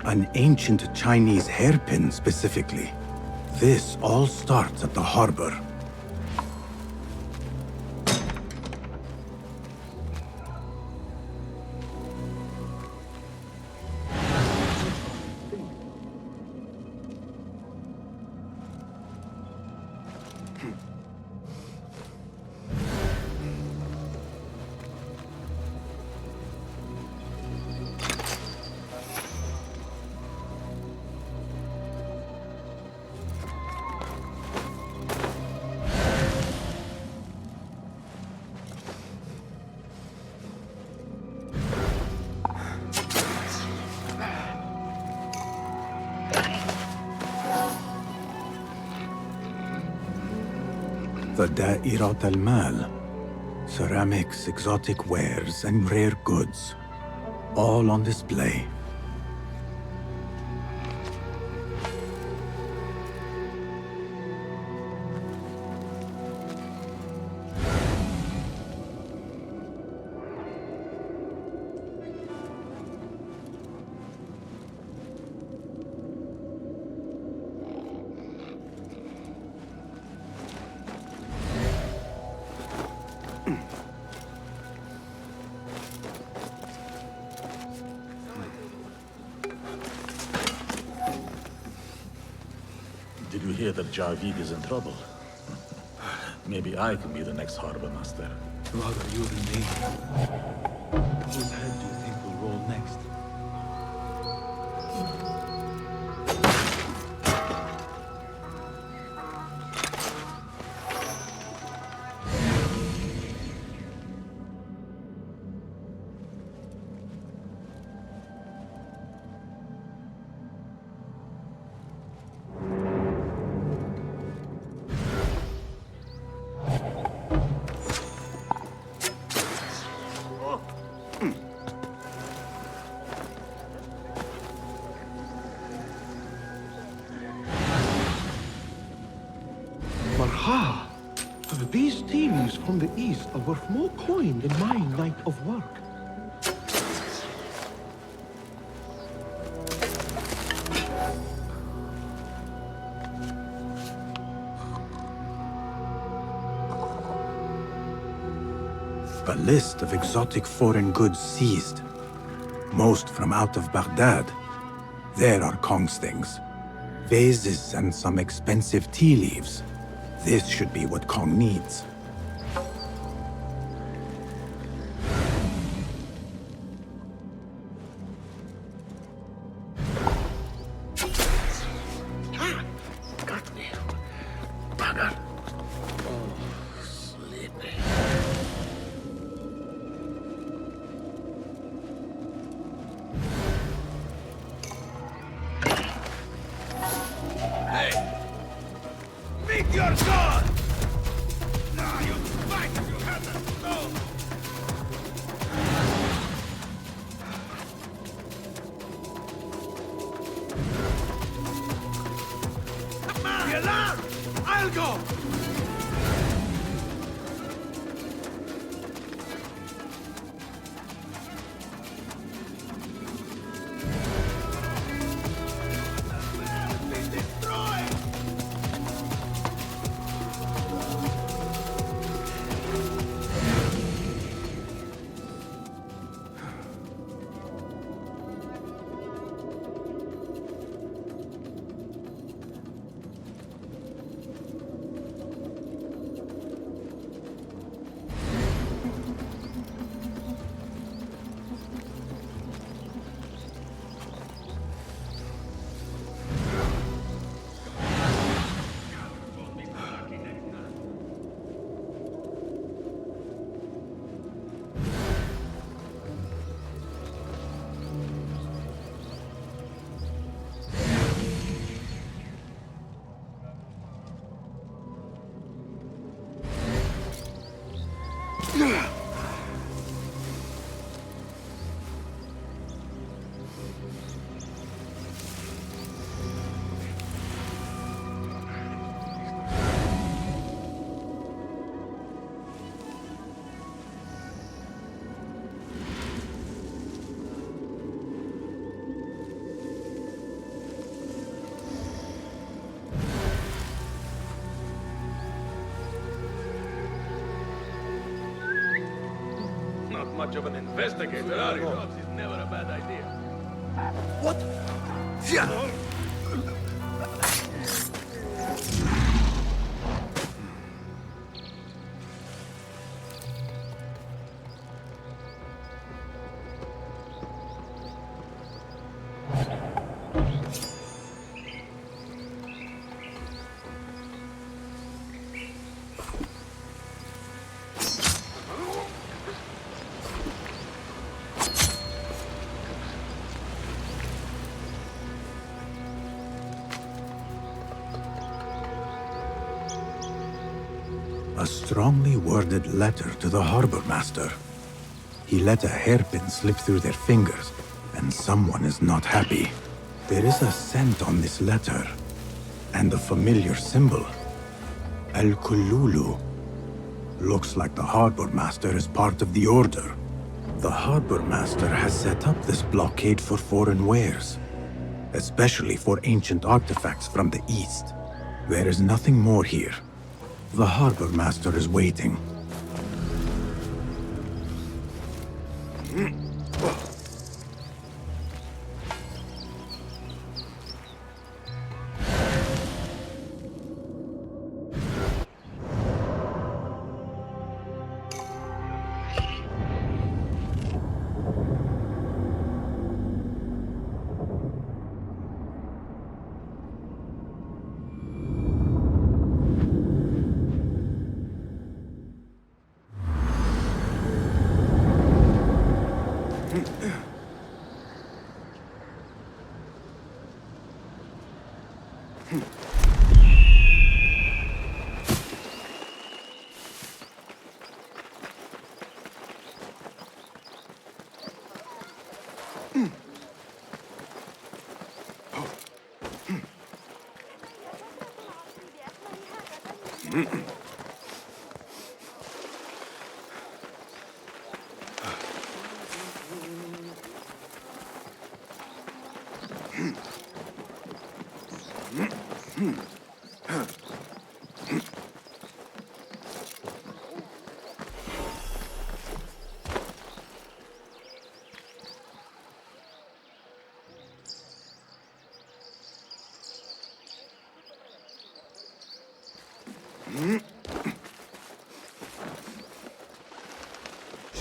An ancient Chinese hairpin specifically. This all starts at the harbor. The Da'irat al-Mal. Ceramics, exotic wares, and rare goods. All on display. Did you hear that Jarvik is in trouble? Maybe I can be the next harbor master. Rather you than me. Whose head do you think will roll next? Aha! These tea leaves from the east are worth more coin than my night of work. A list of exotic foreign goods seized. Most from out of Baghdad. There are Kong's things. Vases and some expensive tea leaves. This should be what Kong needs. Got me. Bugger. Oh, sleepy. Hey! Meet your god! Now you fight if you have the stone! The alarm! I'll go! Not much of an investigator, are you? It's never a bad idea. What? Yeah. A strongly worded letter to the harbor master. He let a hairpin slip through their fingers, and someone is not happy. There is a scent on this letter, and a familiar symbol. Al-Kululu. Looks like the harbor master is part of the order. The harbor master has set up this blockade for foreign wares, especially for ancient artifacts from the east. There is nothing more here. The harbor master is waiting.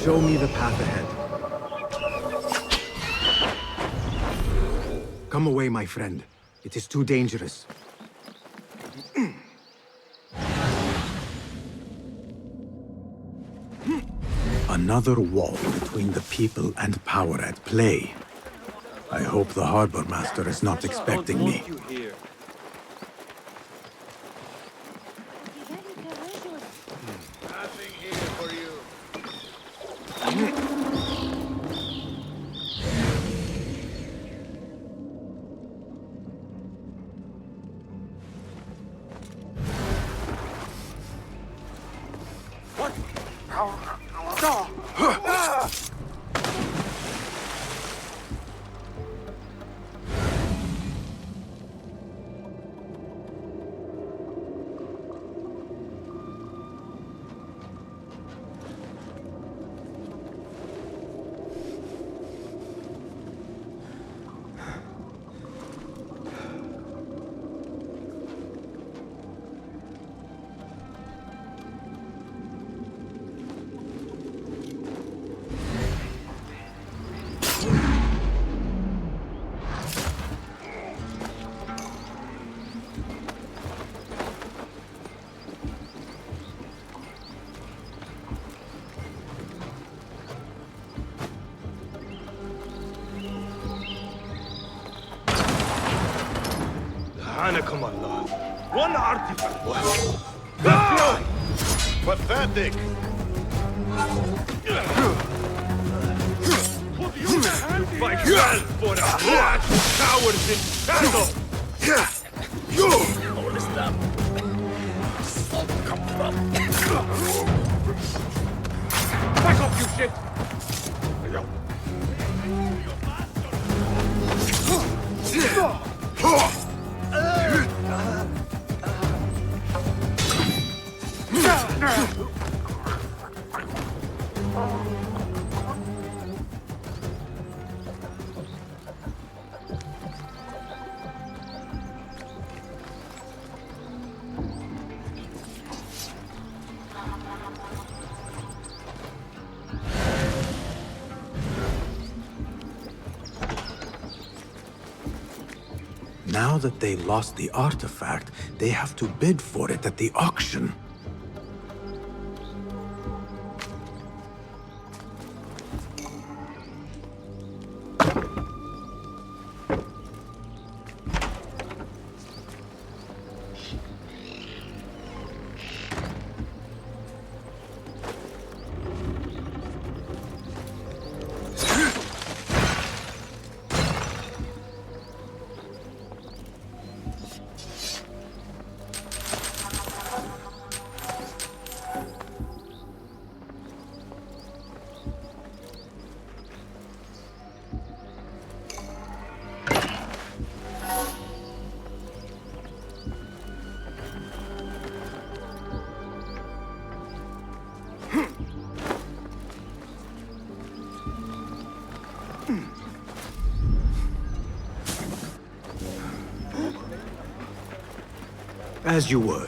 Show me the path ahead. Come away, my friend. It is too dangerous. Another wall between the people and power at play. I hope the harbor master is not expecting me. Nothing here for you. لعنكم الله. One artifact. Pathetic. Fight well for the Mirage cowards in shadow. Hold this up. Back off, you shit. Now that they lost the artifact, they have to bid for it at the auction. As you were.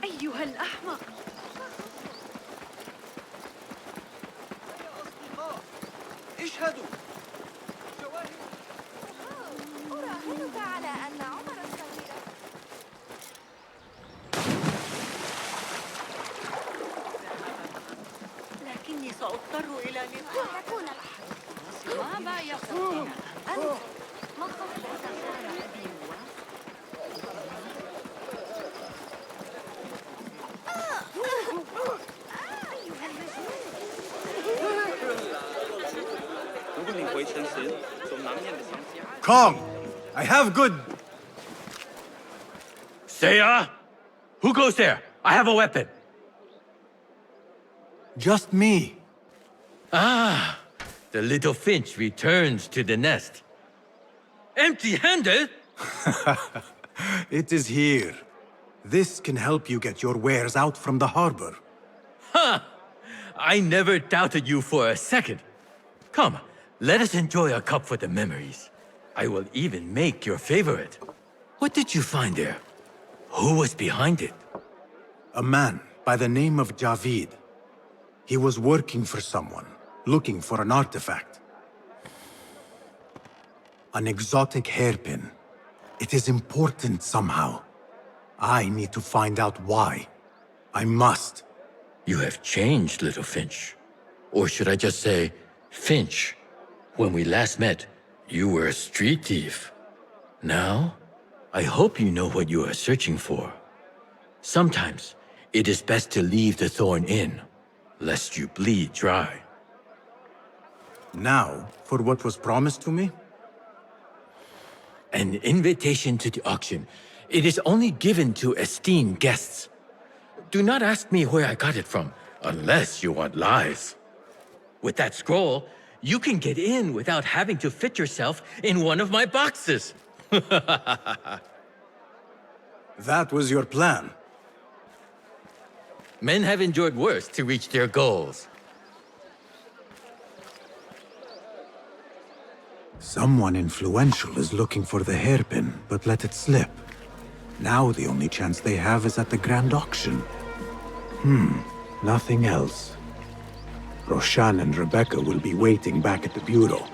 أيها الأحمق. اشهدوا. إني سأضطر إلى نهاية. ماذا يقول أنت؟ ما قصدك يا أبي Kong! I have good... Seiya? Who goes there? I have a weapon. Just me. Ah, the little finch returns to the nest. Empty-handed? It is here. This can help you get your wares out from the harbor. Ha! I never doubted you for a second. Come, let us enjoy a cup for the memories. I will even make your favorite. What did you find there? Who was behind it? A man by the name of Javid. He was working for someone, looking for an artifact. An exotic hairpin. It is important somehow. I need to find out why. I must. You have changed, little Finch. Or should I just say, Finch? When we last met, you were a street thief. Now, I hope you know what you are searching for. Sometimes, it is best to leave the thorn in, lest you bleed dry. Now, for what was promised to me? An invitation to the auction. It is only given to esteemed guests. Do not ask me where I got it from, unless you want lies. With that scroll, you can get in without having to fit yourself in one of my boxes. That was your plan. Men have endured worse to reach their goals. Someone influential is looking for the hairpin, but let it slip. Now the only chance they have is at the grand auction. Nothing else. Roshan and Rebecca will be waiting back at the bureau.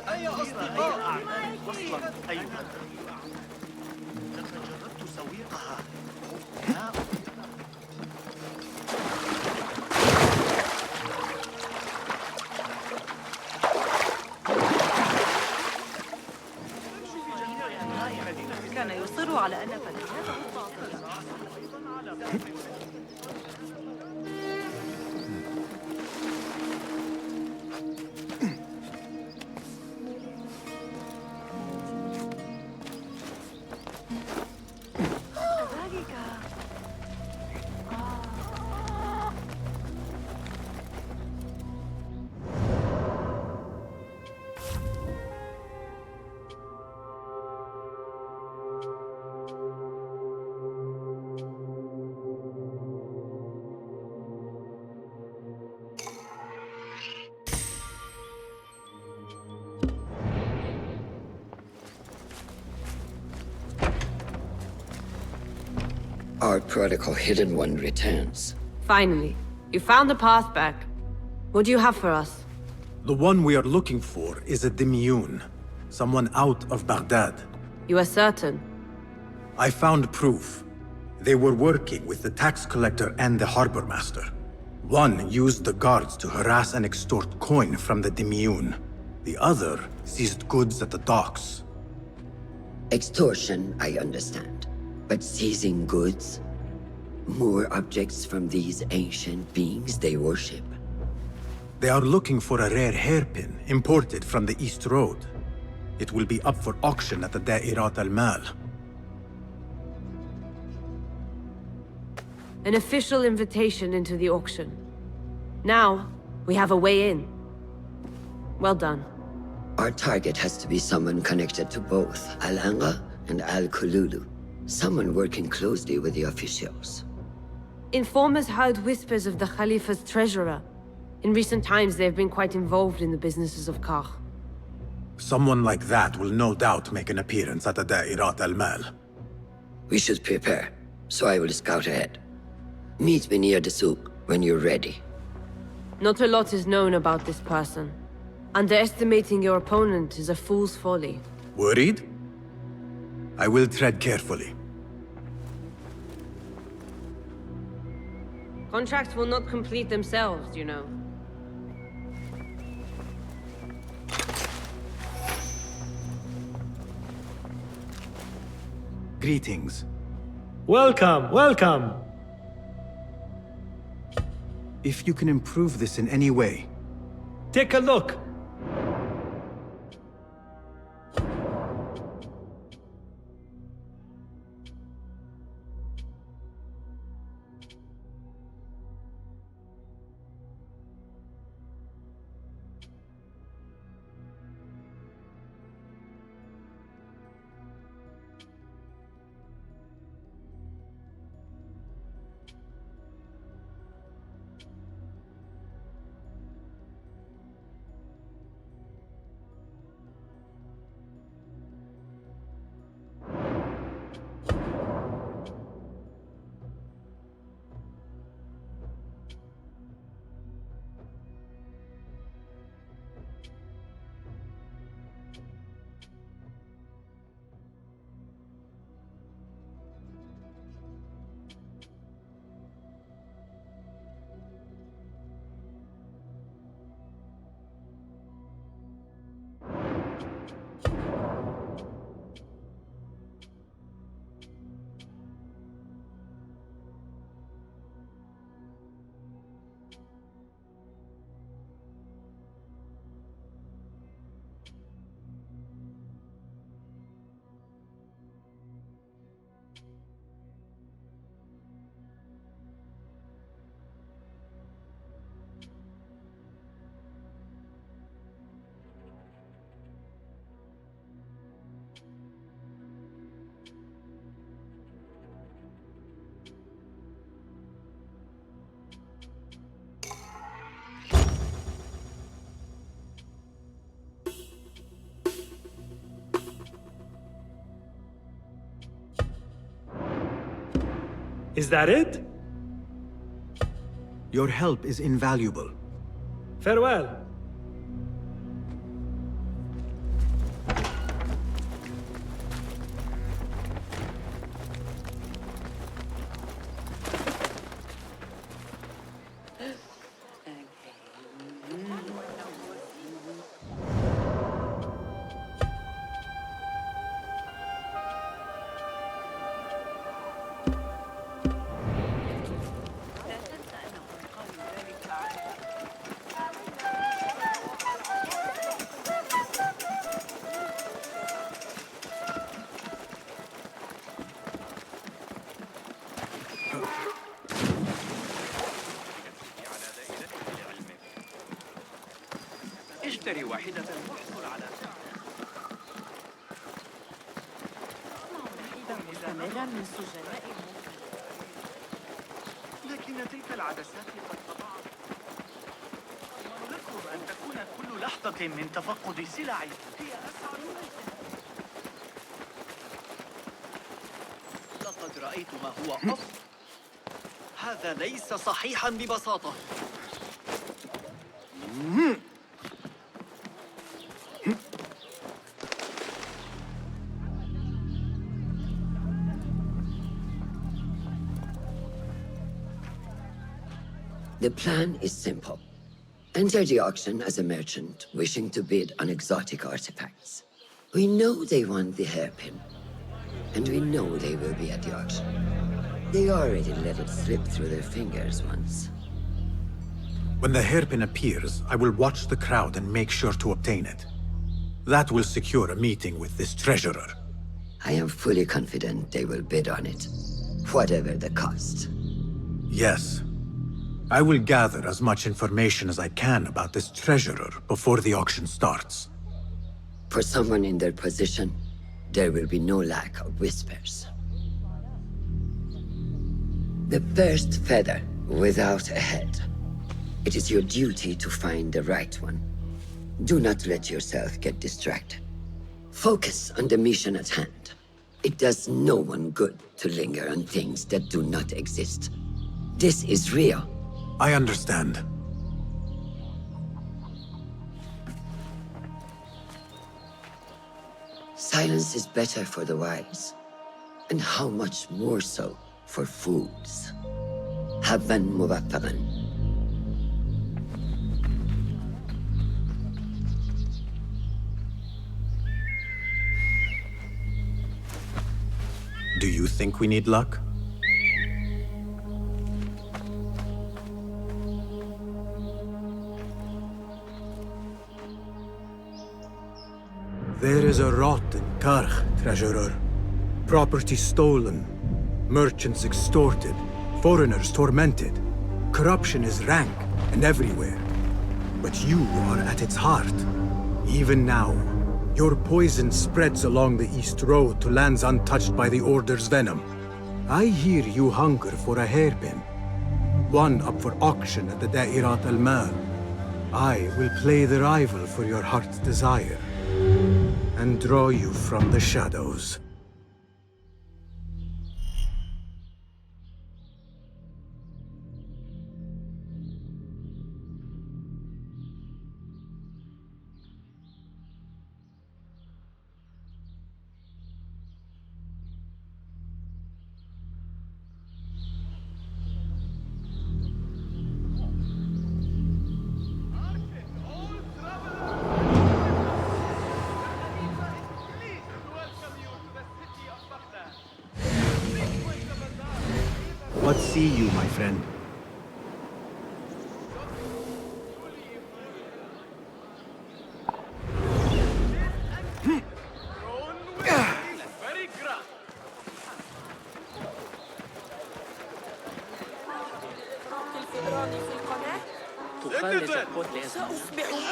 أي أصدقاء وصلا أيها لقد جربت سويقها. كان يصر على أن فتياته باطلة. Our prodigal hidden one returns. Finally, you found the path back. What do you have for us? The one we are looking for is a Dimyun, someone out of Baghdad. You are certain? I found proof. They were working with the tax collector and the harbor master. One used the guards to harass and extort coin from the Dimyun. The other seized goods at the docks. Extortion, I understand. But seizing goods? More objects from these ancient beings they worship? They are looking for a rare hairpin imported from the East Road. It will be up for auction at the Da'irat al-Mal. An official invitation into the auction. Now, we have a way in. Well done. Our target has to be someone connected to both Al-Anga and Al-Kululu. Someone working closely with the officials. Informers heard whispers of the Khalifa's treasurer. In recent times, they have been quite involved in the businesses of Kar. Someone like that will no doubt make an appearance at the Da'irat al-Mal. We should prepare, so I will scout ahead. Meet me near the souk when you're ready. Not a lot is known about this person. Underestimating your opponent is a fool's folly. Worried? I will tread carefully. Contracts will not complete themselves, you know. Greetings. Welcome, welcome. If you can improve this in any way... Take a look. Is that it? Your help is invaluable. Farewell. اشتري واحدة واحصل على مستمرا من سجناء لكن تلك العدسات قد تضاعفت. نذكر أن تكون كل لحظة من تفقد سلع هي أسعد. لقد رأيت ما هو أفضل. هذا ليس صحيحا ببساطة. The plan is simple. Enter the auction as a merchant wishing to bid on exotic artifacts. We know they want the hairpin, and we know they will be at the auction. They already let it slip through their fingers once. When the hairpin appears, I will watch the crowd and make sure to obtain it. That will secure a meeting with this treasurer. I am fully confident they will bid on it, whatever the cost. Yes. I will gather as much information as I can about this treasurer before the auction starts. For someone in their position, there will be no lack of whispers. The first feather without a head. It is your duty to find the right one. Do not let yourself get distracted. Focus on the mission at hand. It does no one good to linger on things that do not exist. This is real. I understand. Silence is better for the wise, and how much more so for fools. حبا موفقا. Do you think we need luck? There is a rot in Karch, treasurer. Property stolen, merchants extorted, foreigners tormented. Corruption is rank and everywhere. But you are at its heart. Even now, your poison spreads along the East Road to lands untouched by the Order's venom. I hear you hunger for a hairpin. One up for auction at the Da'irat al-Mal. I will play the rival for your heart's desire and draw you from the shadows. What see you, my friend?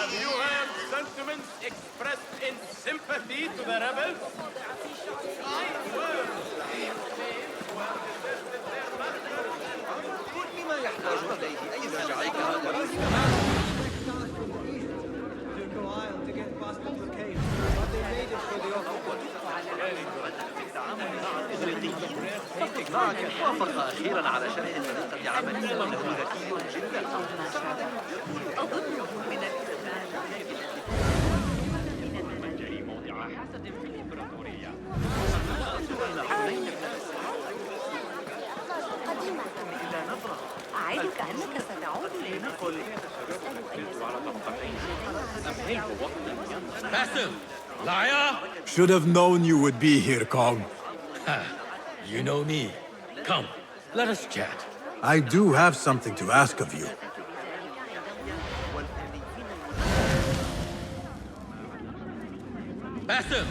Have you heard sentiments expressed in sympathy to the rebels? وافق أخيرا على شرح طريقة عمل إنه ذكي جدا. أظنه من الإخبار. المتجر موضع حسد في الإمبراطورية. أعدك أنك ستعود لنقل. Basim! Liar! Should have known you would be here, Kong. You know me. Come, let us chat. I do have something to ask of you. Basim!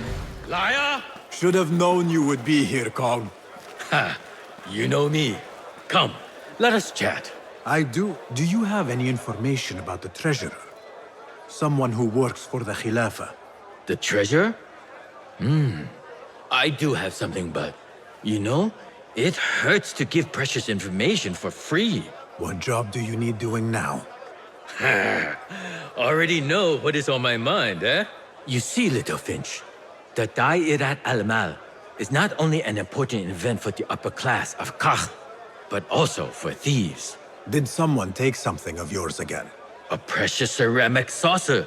Liar! Should have known you would be here, Kong. You know me. Come, let us chat. I do. Do you have any information about the treasurer? Someone who works for the Khilafah. The treasure? I do have something, but... You know, it hurts to give precious information for free. What job do you need doing now? Already know what is on my mind, eh? You see, Little Finch, the Da'irat al-Mal is not only an important event for the upper class of Kach, but also for thieves. Did someone take something of yours again? A precious ceramic saucer.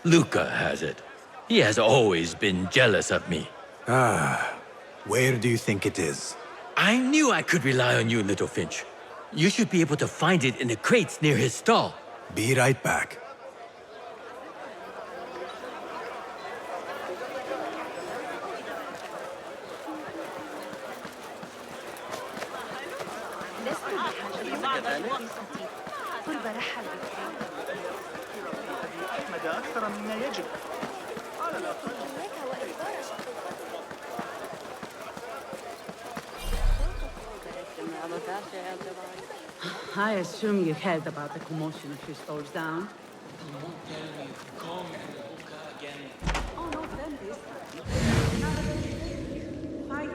Luca has it. He has always been jealous of me. Where do you think it is? I knew I could rely on you, Little Finch. You should be able to find it in the crates near his stall. Be right back. أكثر مما يجب. I assume you heard about the commotion a few stores down. Oh, no, then this time.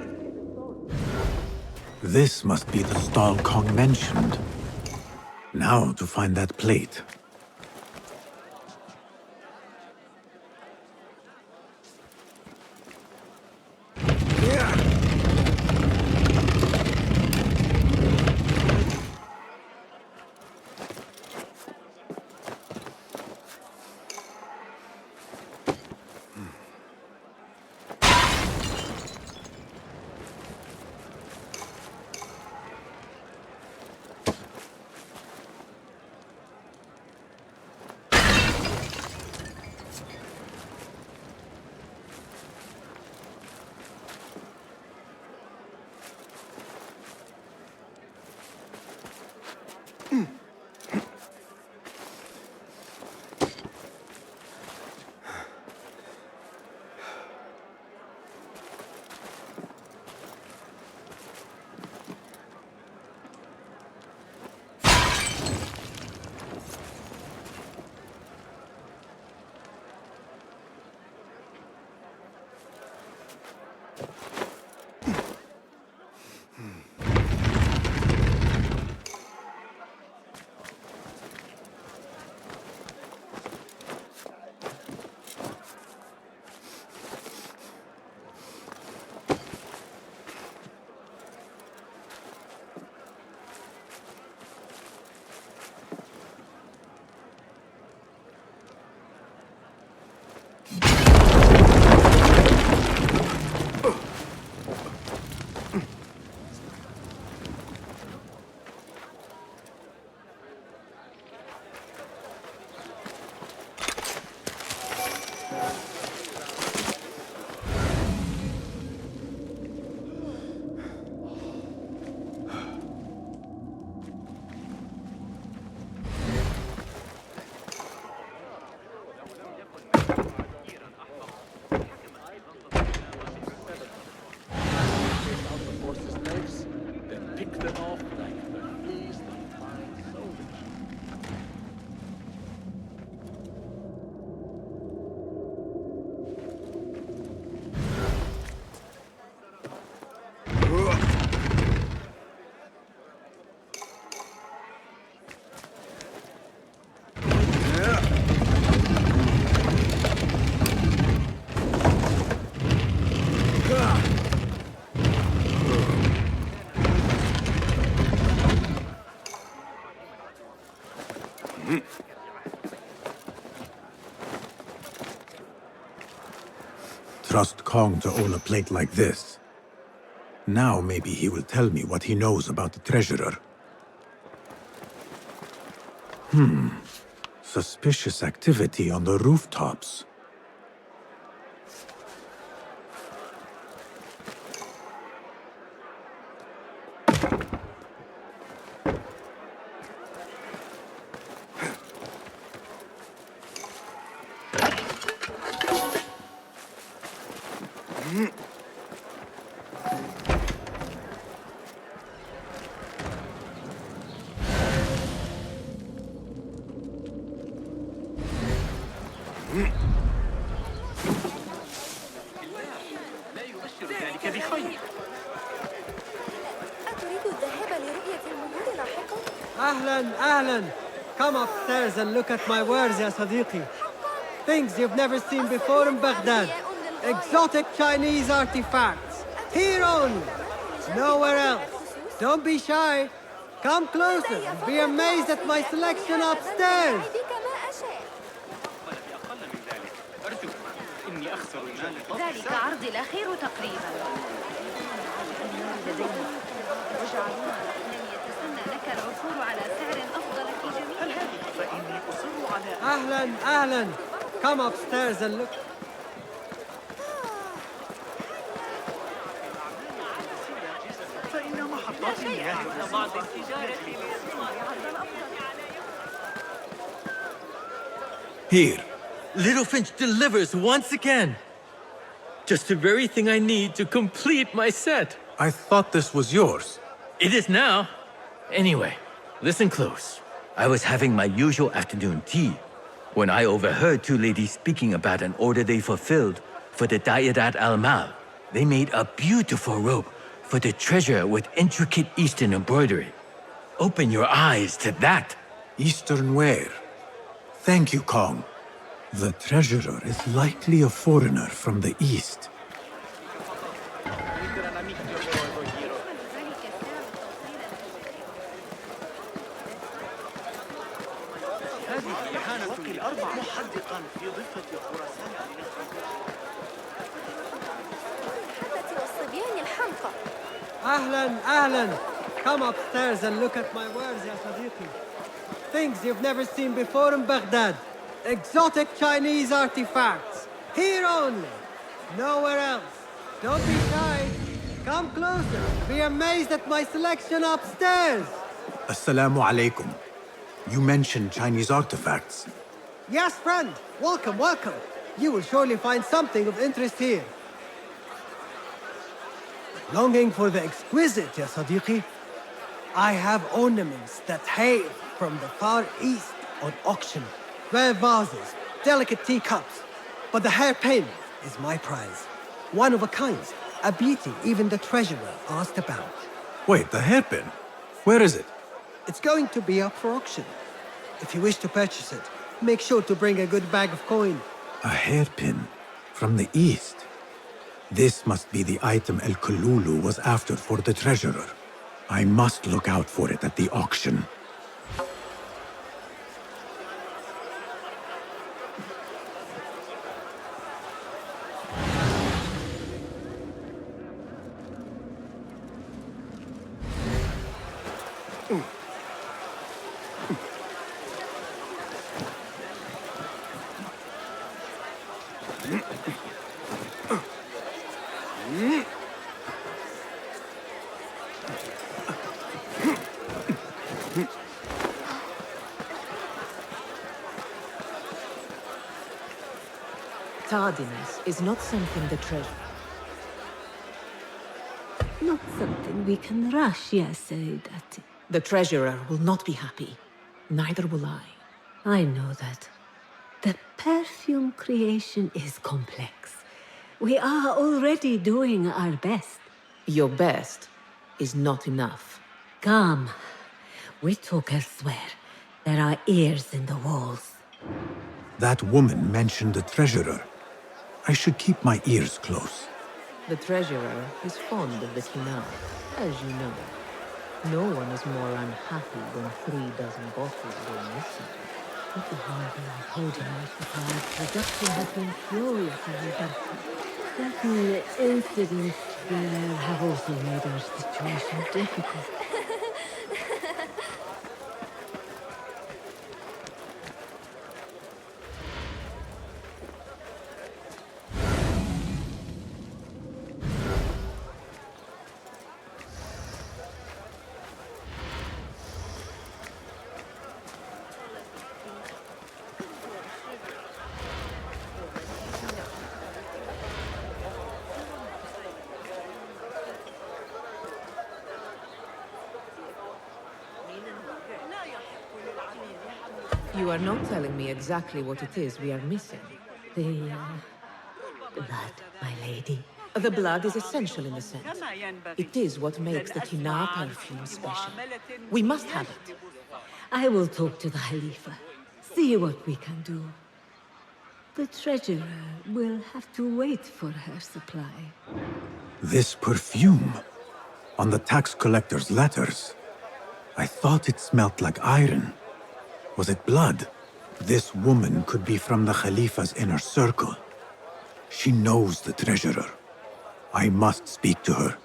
This must be the stall Kong mentioned. Now to find that plate. trust Kong to own a plate like this. Now maybe he will tell me what he knows about the treasurer. Suspicious activity on the rooftops. لا يبشر ذلك بخير. أتريد الذهاب لرؤية المهور لاحقا؟ أهلاً. Come upstairs and look at my wares, ya Sadiqi. Things you've never seen before in Baghdad. Exotic Chinese artifacts. Here only. Nowhere else. Don't be shy. Come closer and be amazed at my selection upstairs. ذلك عرض الأخير تقريبا. وجعلونا أنني يتسنى لك العثور على سعر أفضل في جميع هذه، فإني أصر على أهلاً. Come upstairs and look. فإن محطات المياه بعض التجارة ليصنع العرض الأفضل. Here, Littlefinch delivers once again. Just the very thing I need to complete my set. I thought this was yours. It is now. Anyway, listen close. I was having my usual afternoon tea when I overheard two ladies speaking about an order they fulfilled for the Dayadat al-Mal. They made a beautiful robe for the treasure with intricate Eastern embroidery. Open your eyes to that. Eastern ware. Thank you, Kong. The treasurer is likely a foreigner from the East. محدقا في ضفة خراسان. والصبيان الحمقى. أهلاً. Come upstairs and look at my wares, ya Sadiqi. Things you've never seen before in Baghdad. Exotic Chinese artifacts. Here only. Nowhere else. Don't be shy. Come closer. Be amazed at my selection upstairs. Assalamu alaikum. You mentioned Chinese artifacts. Yes, friend. Welcome. You will surely find something of interest here. Longing for the exquisite, ya Sadiqi? I have ornaments that hail from the Far East on auction. Rare vases, delicate teacups. But the hairpin is my prize. One of a kind. A beauty even the treasurer asked about. Wait, the hairpin? Where is it? It's going to be up for auction. If you wish to purchase it, make sure to bring a good bag of coin. A hairpin from the East. This must be the item El Kululu was after for the treasurer. I must look out for it at the auction. Tardiness is not something the treasure. Not something we can rush, yes, Saidati. The treasurer will not be happy. Neither will I. I know that. The perfume creation is complex. We are already doing our best. Your best is not enough. Come. We talk elsewhere. There are ears in the walls. That woman mentioned the treasurer. I should keep my ears close. The treasurer is fond of the Kinau, as you know. No one is more unhappy when 3 dozen bottles go missing. If you hardly like holding our supply, production has been furiously reduced. Certain incidents there have also made our situation difficult. You are not telling me exactly what it is we are missing. The blood, my lady. The blood is essential in the sense. كما ينبغي. It is what makes the لن Kina أسمع perfume special. بمعاملة We must have it. I will talk to the Khalifa. See what we can do. The treasurer will have to wait for her supply. This perfume on the tax collector's letters. I thought it smelt like iron. Was it blood? This woman could be from the Khalifa's inner circle. She knows the treasurer. I must speak to her.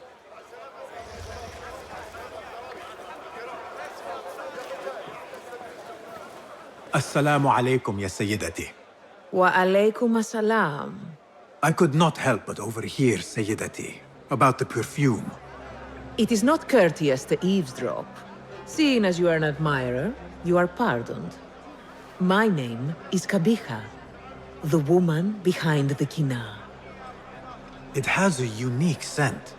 Assalamu alaikum, ya Sayyidati. Wa alaykum assalam. I could not help but overhear, Sayyidati, about the perfume. It is not courteous to eavesdrop. Seeing as you are an admirer, you are pardoned. My name is Kabiha, the woman behind the Kina. It has a unique scent.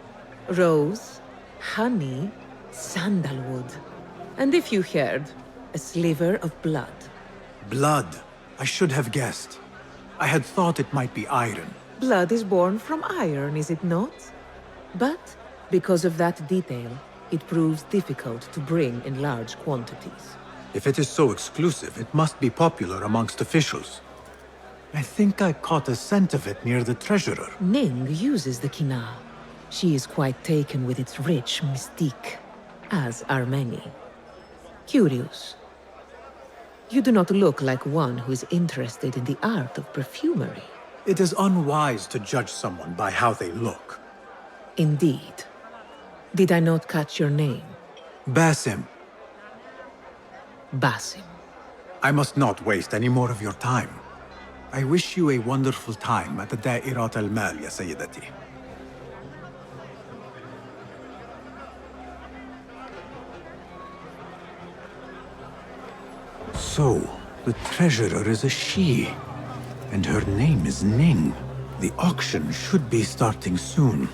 Rose, honey, sandalwood. And if you heard, a sliver of blood. Blood. I should have guessed. I had thought it might be iron. Blood is born from iron, is it not? But because of that detail, it proves difficult to bring in large quantities. If it is so exclusive, it must be popular amongst officials. I think I caught a scent of it near the treasurer. Ning uses the Kina. She is quite taken with its rich mystique, as are many. Curious. You do not look like one who is interested in the art of perfumery. It is unwise to judge someone by how they look. Indeed. Did I not catch your name? Basim. Basim. I must not waste any more of your time. I wish you a wonderful time at the Da'irat al-Mal, ya Sayyidati. So, the treasurer is a she, and her name is Ning. The auction should be starting soon.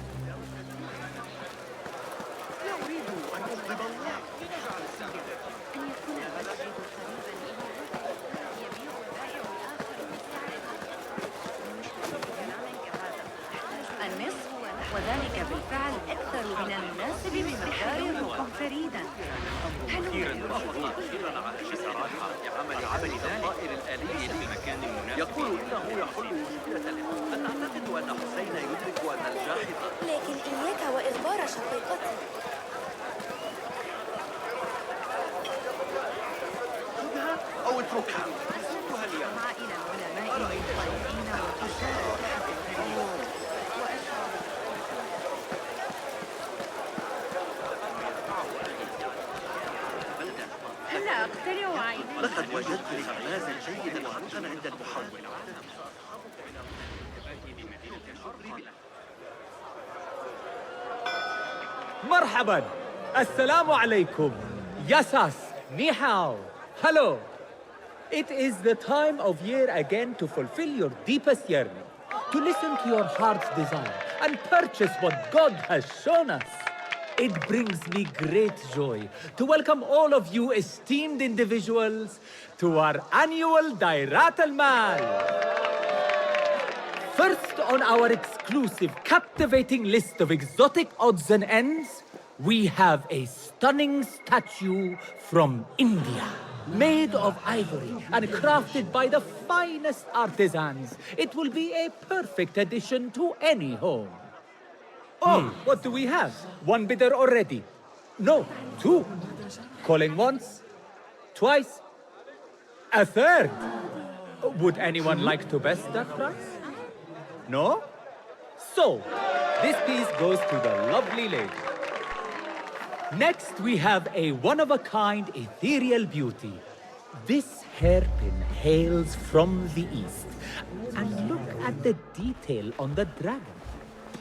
النصف وذلك بالفعل أكثر من المناسب بمقدار رقم فريدا. أخيراً وافق أخيراً على شراكة لعمل الطائر الآلي في مكان مناسب. يقول إنه يحل مشكلة له. أنا أعتقد أن حسين يدرك أن الجاحظة. لكن إياك وإخبار شقيقتي. خذها أو اتركها. أرسلتها اليوم إلى العلماء والطالبين وتجار الحقيقيين. هلا أقتنع عيني. لقد وجدت خبازا جيدا حقا عند المحول. مرحبا السلام عليكم Yasas Ni hao Hello It is the time of year again to fulfill your deepest yearning, to listen to your heart's desire and purchase what God has shown us. It brings me great joy to welcome all of you esteemed individuals to our annual Dairat al-Mal. First on our exclusive, captivating list of exotic odds and ends, we have a stunning statue from India. Made of ivory and crafted by the finest artisans, it will be a perfect addition to any home. Oh, what do we have? One bidder already. No, two. Calling once, twice, a third. Would anyone like to best that price? No? So, this piece goes to the lovely lady. Next, we have a one-of-a-kind ethereal beauty. This hairpin hails from the east. And look at the detail on the dragon.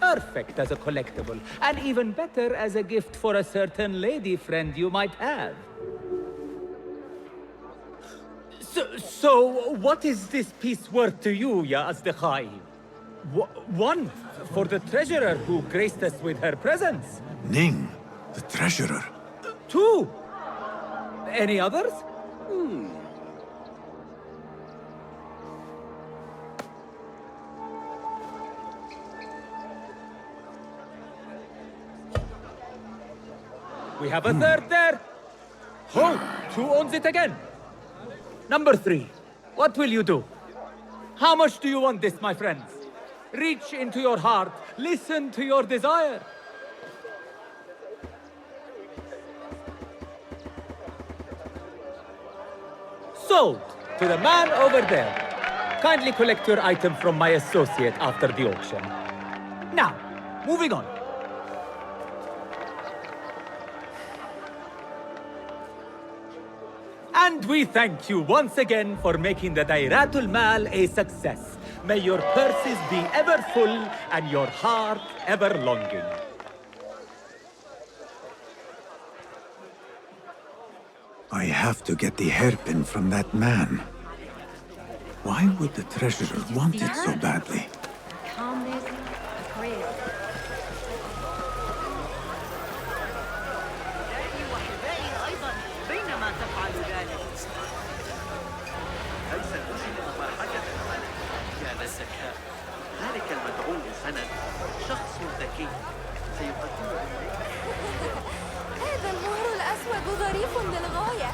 Perfect as a collectible, and even better as a gift for a certain lady friend you might have. So what is this piece worth to you, Ya Asdiqai? One, for the treasurer who graced us with her presence. Ning, the treasurer. Two. Any others? We have a third there. Oh, who owns it again? Number 3. What will you do? How much do you want this, my friends? Reach into your heart. Listen to your desire. Sold to the man over there. Kindly collect your item from my associate after the auction. Now, moving on. And we thank you once again for making the Dairatul Mal a success. May your purses be ever full and your heart ever longing. I have to get the hairpin from that man. Why would the treasurer want it so badly? Calmness, prayer. أيضا بينما تفعل ذلك. هل ستجد ما حدث معنا؟ يا للذكاء. ذلك المدعو سند شخص ذكي سيقدمه هذا المهر الأسود ظريف للغاية.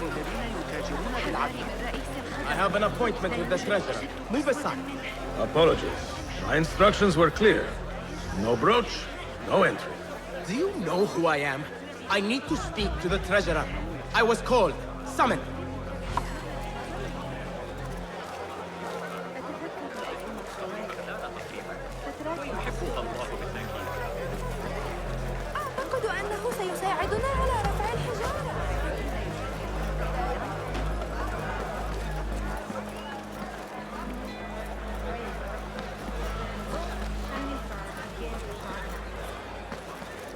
للذين يتاجرون بالعدل. I have an appointment with the treasurer. Move aside. Apologies. My instructions were clear. No brooch, no entry. Do you know who I am? I need to speak to the treasurer. I was called, summoned. أعتقد أنه سيساعدنا على رفع الحجارة.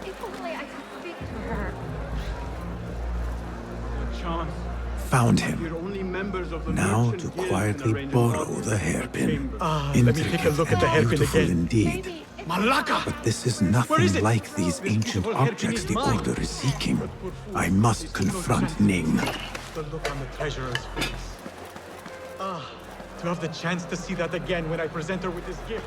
If only I could speak to her. Found him. Now to quietly borrow the hairpin. Let me take a look at the hairpin Beautiful again. indeed. Malaka! But this is nothing like these ancient objects the Order is seeking. I must confront Ning. The look on the treasurer's face. To have the chance to see that again when I present her with this gift.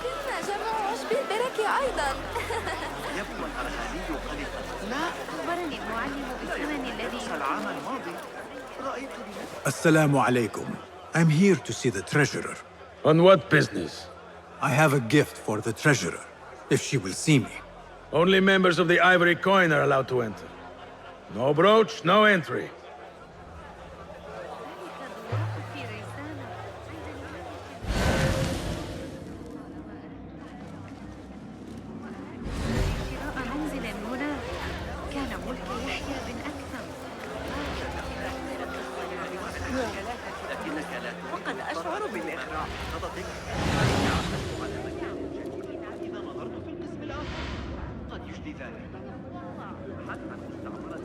كنا جمع عشب البركة أيضا. يبدو الأرهابي قلقا. لا أخبرني المعلم بالثمن الذي العام الماضي رأيت Assalamu alaikum. I'm here to see the treasurer. On what business? I have a gift for the treasurer, if she will see me. Only members of the Ivory Coin are allowed to enter. No brooch, no entry. شراء منزل هنا كان ملك يحيى بن أكثم. وقد أشعر بالإغراء. إذا نظرت في القسم الآخر قد يجدي ذلك. حتى المستعمرة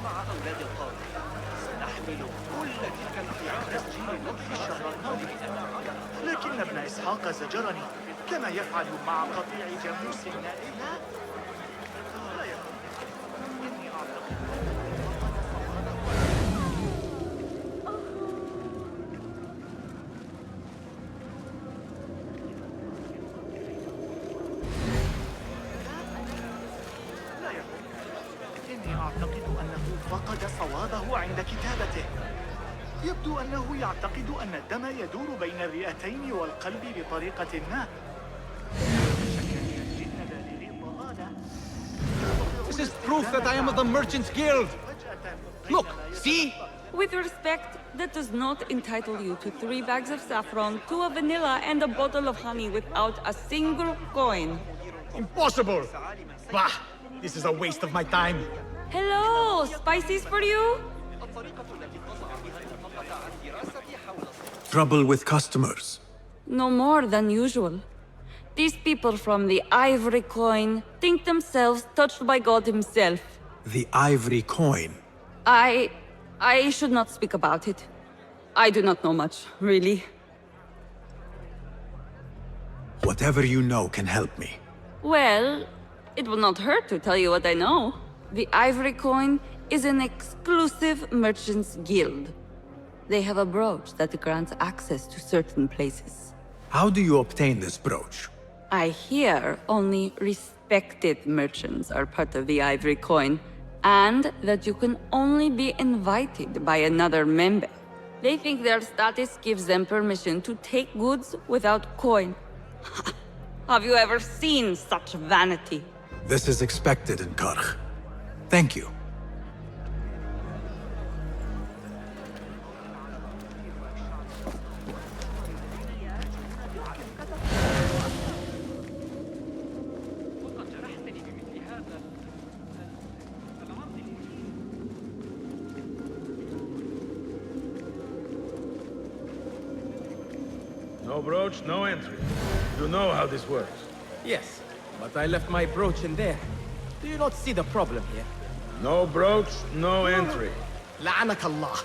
مع أولاد القاضي سنحمل كل تلك الأخبار تسجيل في الشهر الماضي لكن ابن إسحاق زجرني كما يفعل مع قطيع جاموس النائل لا يكون إني أعتقد إني أعتقد أنه فقد صوابه عند كتابته. يبدو أنه يعتقد أن الدم يدور بين الرئتين والقلب بطريقة ما. This is proof that I am of the Merchants Guild! Look, see? With respect, that does not entitle you to 3 bags of saffron, 2 of vanilla, and a bottle of honey without a single coin. Impossible! Bah! This is a waste of my time. Hello! Spices for you? Trouble with customers. No more than usual. These people from the Ivory Coin think themselves touched by God himself. The ivory coin. I should not speak about it. I do not know much, really. Whatever you know can help me. Well, it will not hurt to tell you what I know. The Ivory Coin is an exclusive merchants guild. They have a brooch that grants access to certain places. How do you obtain this brooch? I hear only respected merchants are part of the Ivory Coin, and that you can only be invited by another member. They think their status gives them permission to take goods without coin. Have you ever seen such vanity? This is expected in Karkh. Thank you. No brooch, no entry. You know how this works. Yes, but I left my brooch in there. Do you not see the problem here? No brooch, no entry. لعنك الله.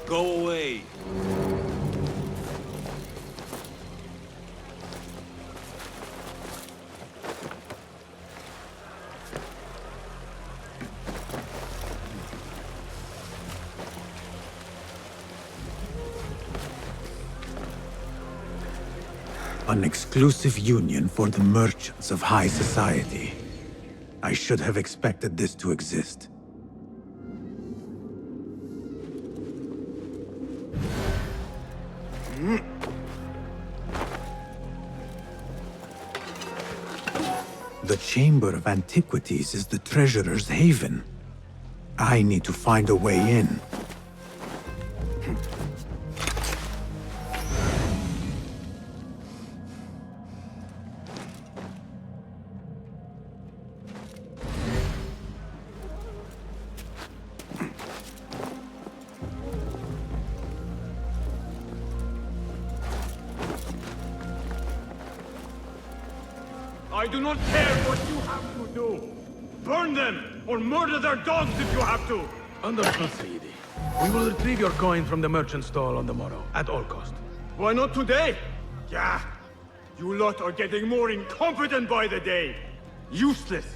Go away. An exclusive union for the merchants of high society. I should have expected this to exist. The Chamber of Antiquities is the treasurer's haven. I need to find a way in. I do not care what you have to do. Burn them, or murder their dogs if you have to. Understood, Sayyidi. We will retrieve your coin from the merchant stall on the morrow, at all cost. Why not today? Yeah. You lot are getting more incompetent by the day. Useless.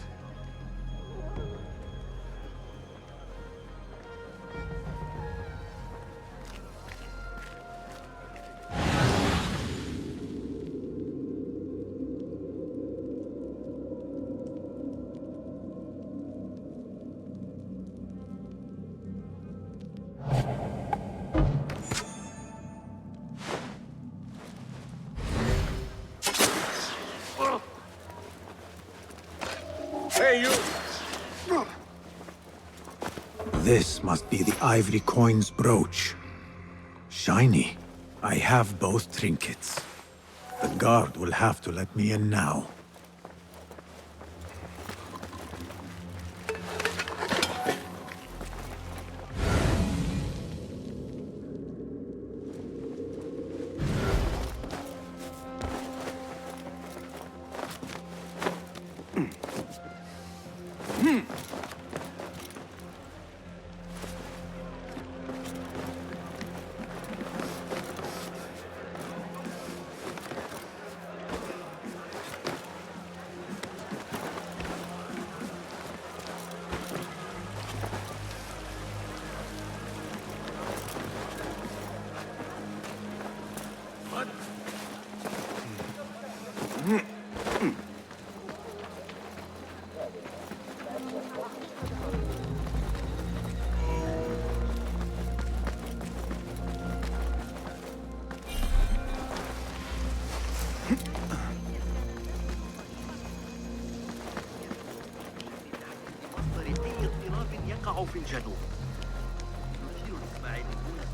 Hey, you! This must be the ivory coin's brooch. Shiny. I have both trinkets. The guard will have to let me in now. يقع في الجنوب.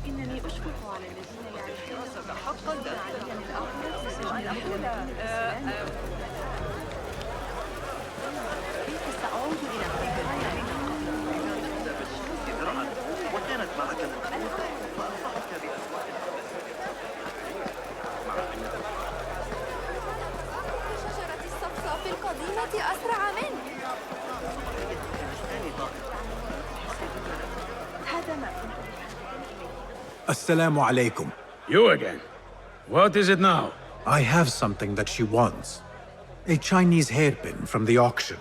إنني أشفق على الذين يعرفون حقا داخل الأرض. كيف سأعود إلى وكانت معك الأخوة فأنصحك بأسواق شجرة الصفصاف القديمة أسرع منه. هذا ما Assalamu alaikum. You again. What is it now? I have something that she wants. A Chinese hairpin from the auction.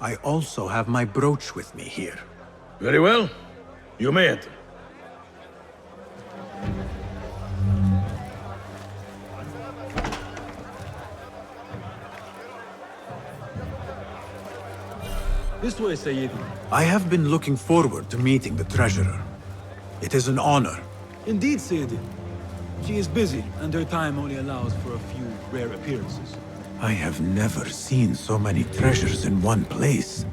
I also have my brooch with me here. Very well. You may enter. This way, Sayyid. I have been looking forward to meeting the treasurer. It is an honor. Indeed, Sayyidi. She is busy, and her time only allows for a few rare appearances. I have never seen so many treasures in one place.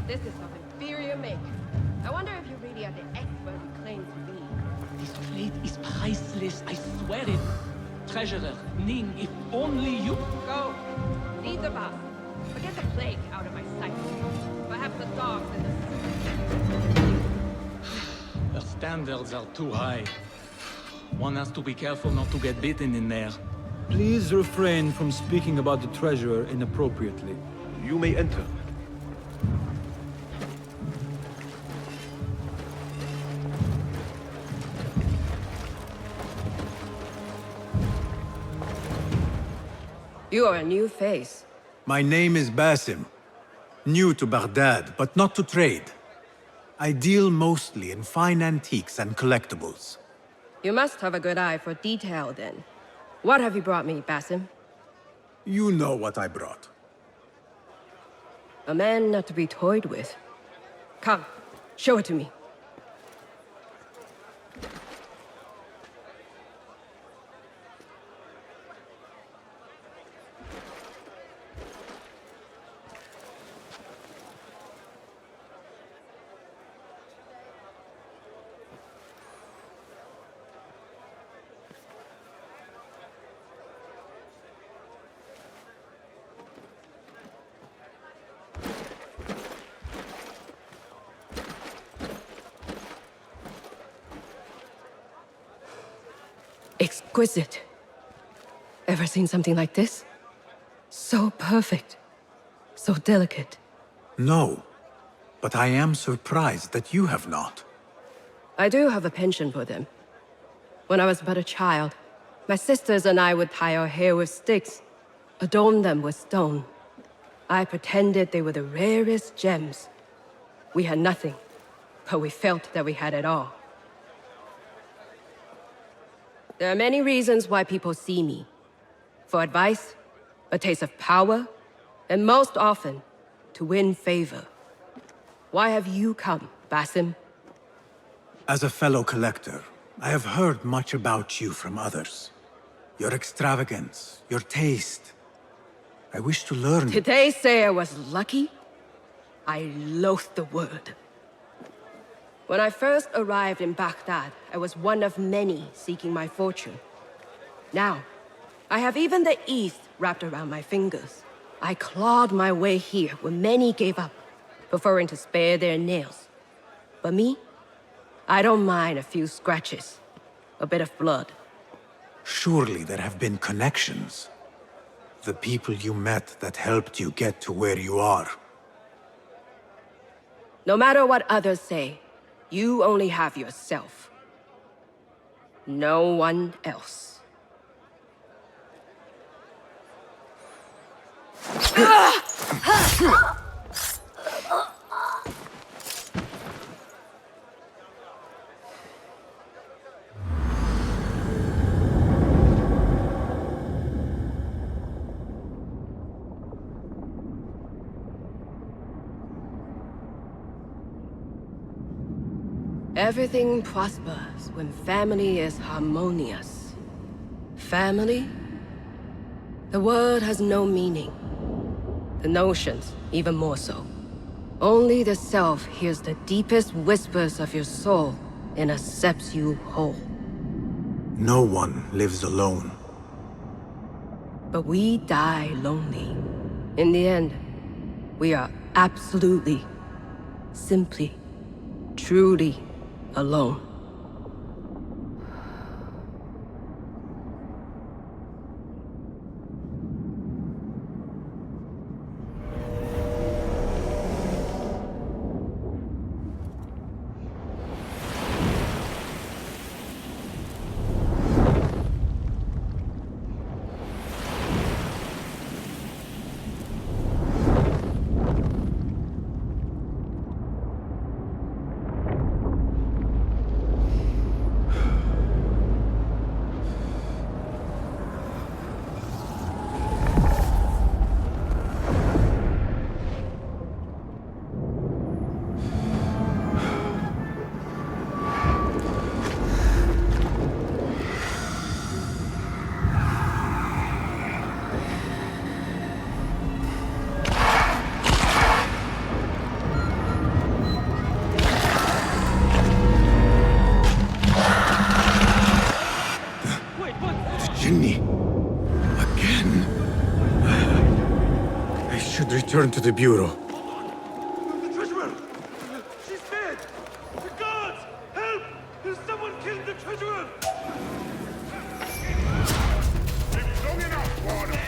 This is of inferior make. I wonder if you really are the expert you claim to be. This plate is priceless, I swear it. Treasurer, Ning, if only you... Go. Lead the boss. Forget the plague out of my sight. Perhaps the dogs in the... Her standards are too high. One has to be careful not to get bitten in there. Please refrain from speaking about the treasurer inappropriately. You may enter. You are a new face. My name is Basim. New to Baghdad, but not to trade. I deal mostly in fine antiques and collectibles. You must have a good eye for detail, then. What have you brought me, Basim? You know what I brought. A man not to be toyed with. Come, show it to me. Exquisite. Ever seen something like this? So perfect. So delicate. No, but I am surprised that you have not. I do have a penchant for them. When I was but a child, my sisters and I would tie our hair with sticks, adorn them with stone. I pretended they were the rarest gems. We had nothing, but we felt that we had it all. There are many reasons why people see me. For advice, a taste of power, and most often, to win favor. Why have you come, Basim? As a fellow collector, I have heard much about you from others. Your extravagance, your taste. I wish to learn... Did they say I was lucky? I loathe the word. When I first arrived in Baghdad, I was one of many seeking my fortune. Now, I have even the East wrapped around my fingers. I clawed my way here when many gave up, preferring to spare their nails. But me? I don't mind a few scratches, a bit of blood. Surely there have been connections. The people you met that helped you get to where you are. No matter what others say, you only have yourself. No one else. Everything prospers when family is harmonious. Family? The word has no meaning. The notions, even more so. Only the self hears the deepest whispers of your soul and accepts you whole. No one lives alone. But we die lonely. In the end, we are absolutely, simply, truly alone. Jinni. Again. I should return to the Bureau. The treasurer! She's dead! The guards! Help! Someone killed the treasurer! It's long enough, Warner!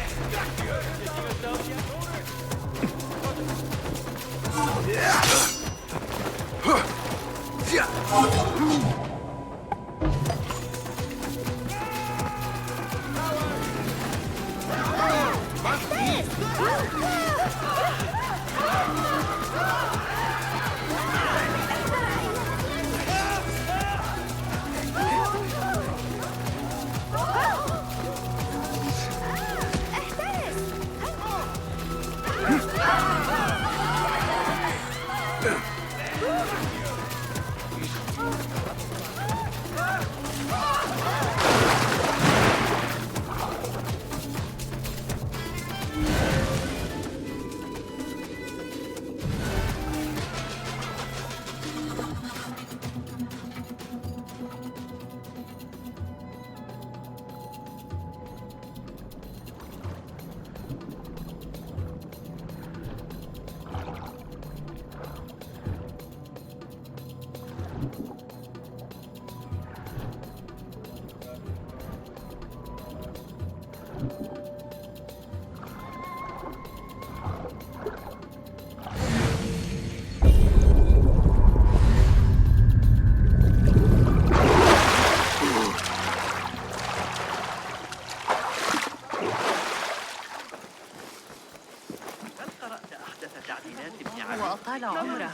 وأطال عمره.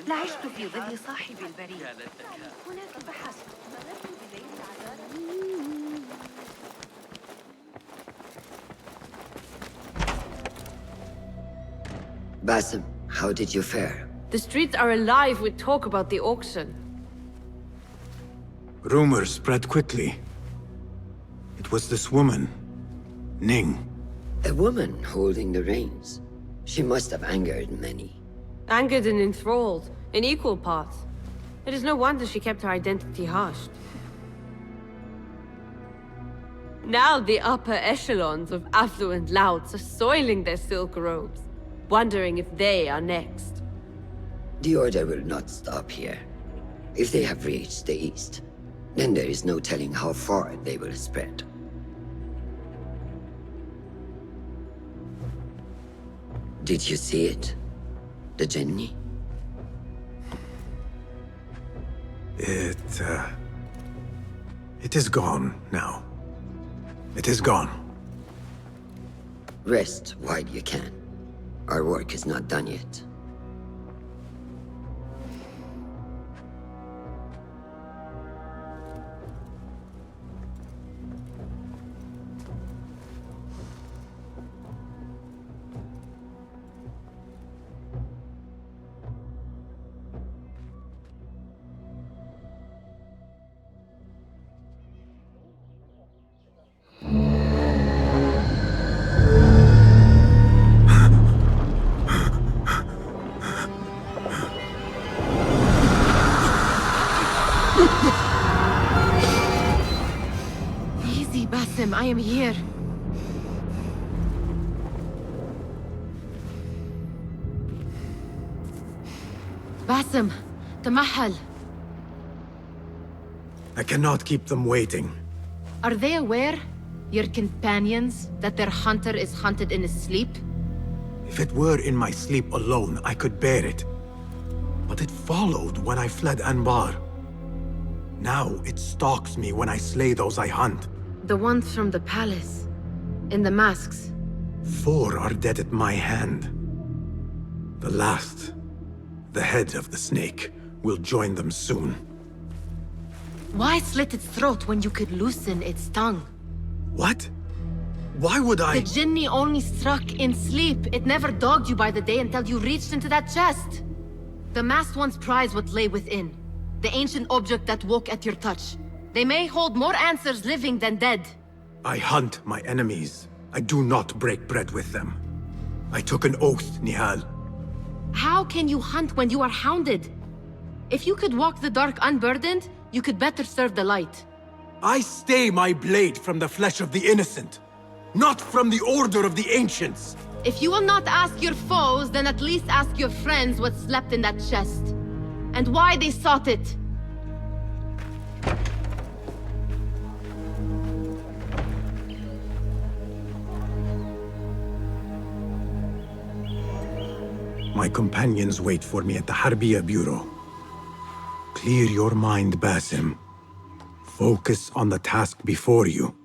لعشت في ظل صاحب البريد. هناك فحسب. Basim, how did you fare? The streets are alive with talk about the auction. Rumors spread quickly. It was this woman, Ning. A woman holding the reins. She must have angered many. Angered and enthralled, in equal parts. It is no wonder she kept her identity hushed. Now the upper echelons of affluent louts are soiling their silk robes, wondering if they are next. The Order will not stop here. If they have reached the east, then there is no telling how far they will spread. Did you see it? The Jinni? It is gone now. It is gone. Rest while you can. Our work is not done yet. Basim, I am here. Basim, Tamahal. I cannot keep them waiting. Are they aware, your companions, that their hunter is hunted in his sleep? If it were in my sleep alone, I could bear it. But it followed when I fled Anbar. Now it stalks me when I slay those I hunt. The ones from the palace, in the masks. 4 are dead at my hand. The last, the head of the snake, will join them soon. Why slit its throat when you could loosen its tongue? What? Why would I? The Jinni only struck in sleep. It never dogged you by the day until you reached into that chest. The masked ones prize what lay within. The ancient object that woke at your touch. They may hold more answers living than dead. I hunt my enemies. I do not break bread with them. I took an oath, Nihal. How can you hunt when you are hounded? If you could walk the dark unburdened, you could better serve the light. I stay my blade from the flesh of the innocent, not from the order of the ancients. If you will not ask your foes, then at least ask your friends what slept in that chest. And why they sought it. My companions wait for me at the Harbiya Bureau. Clear your mind, Basim. Focus on the task before you.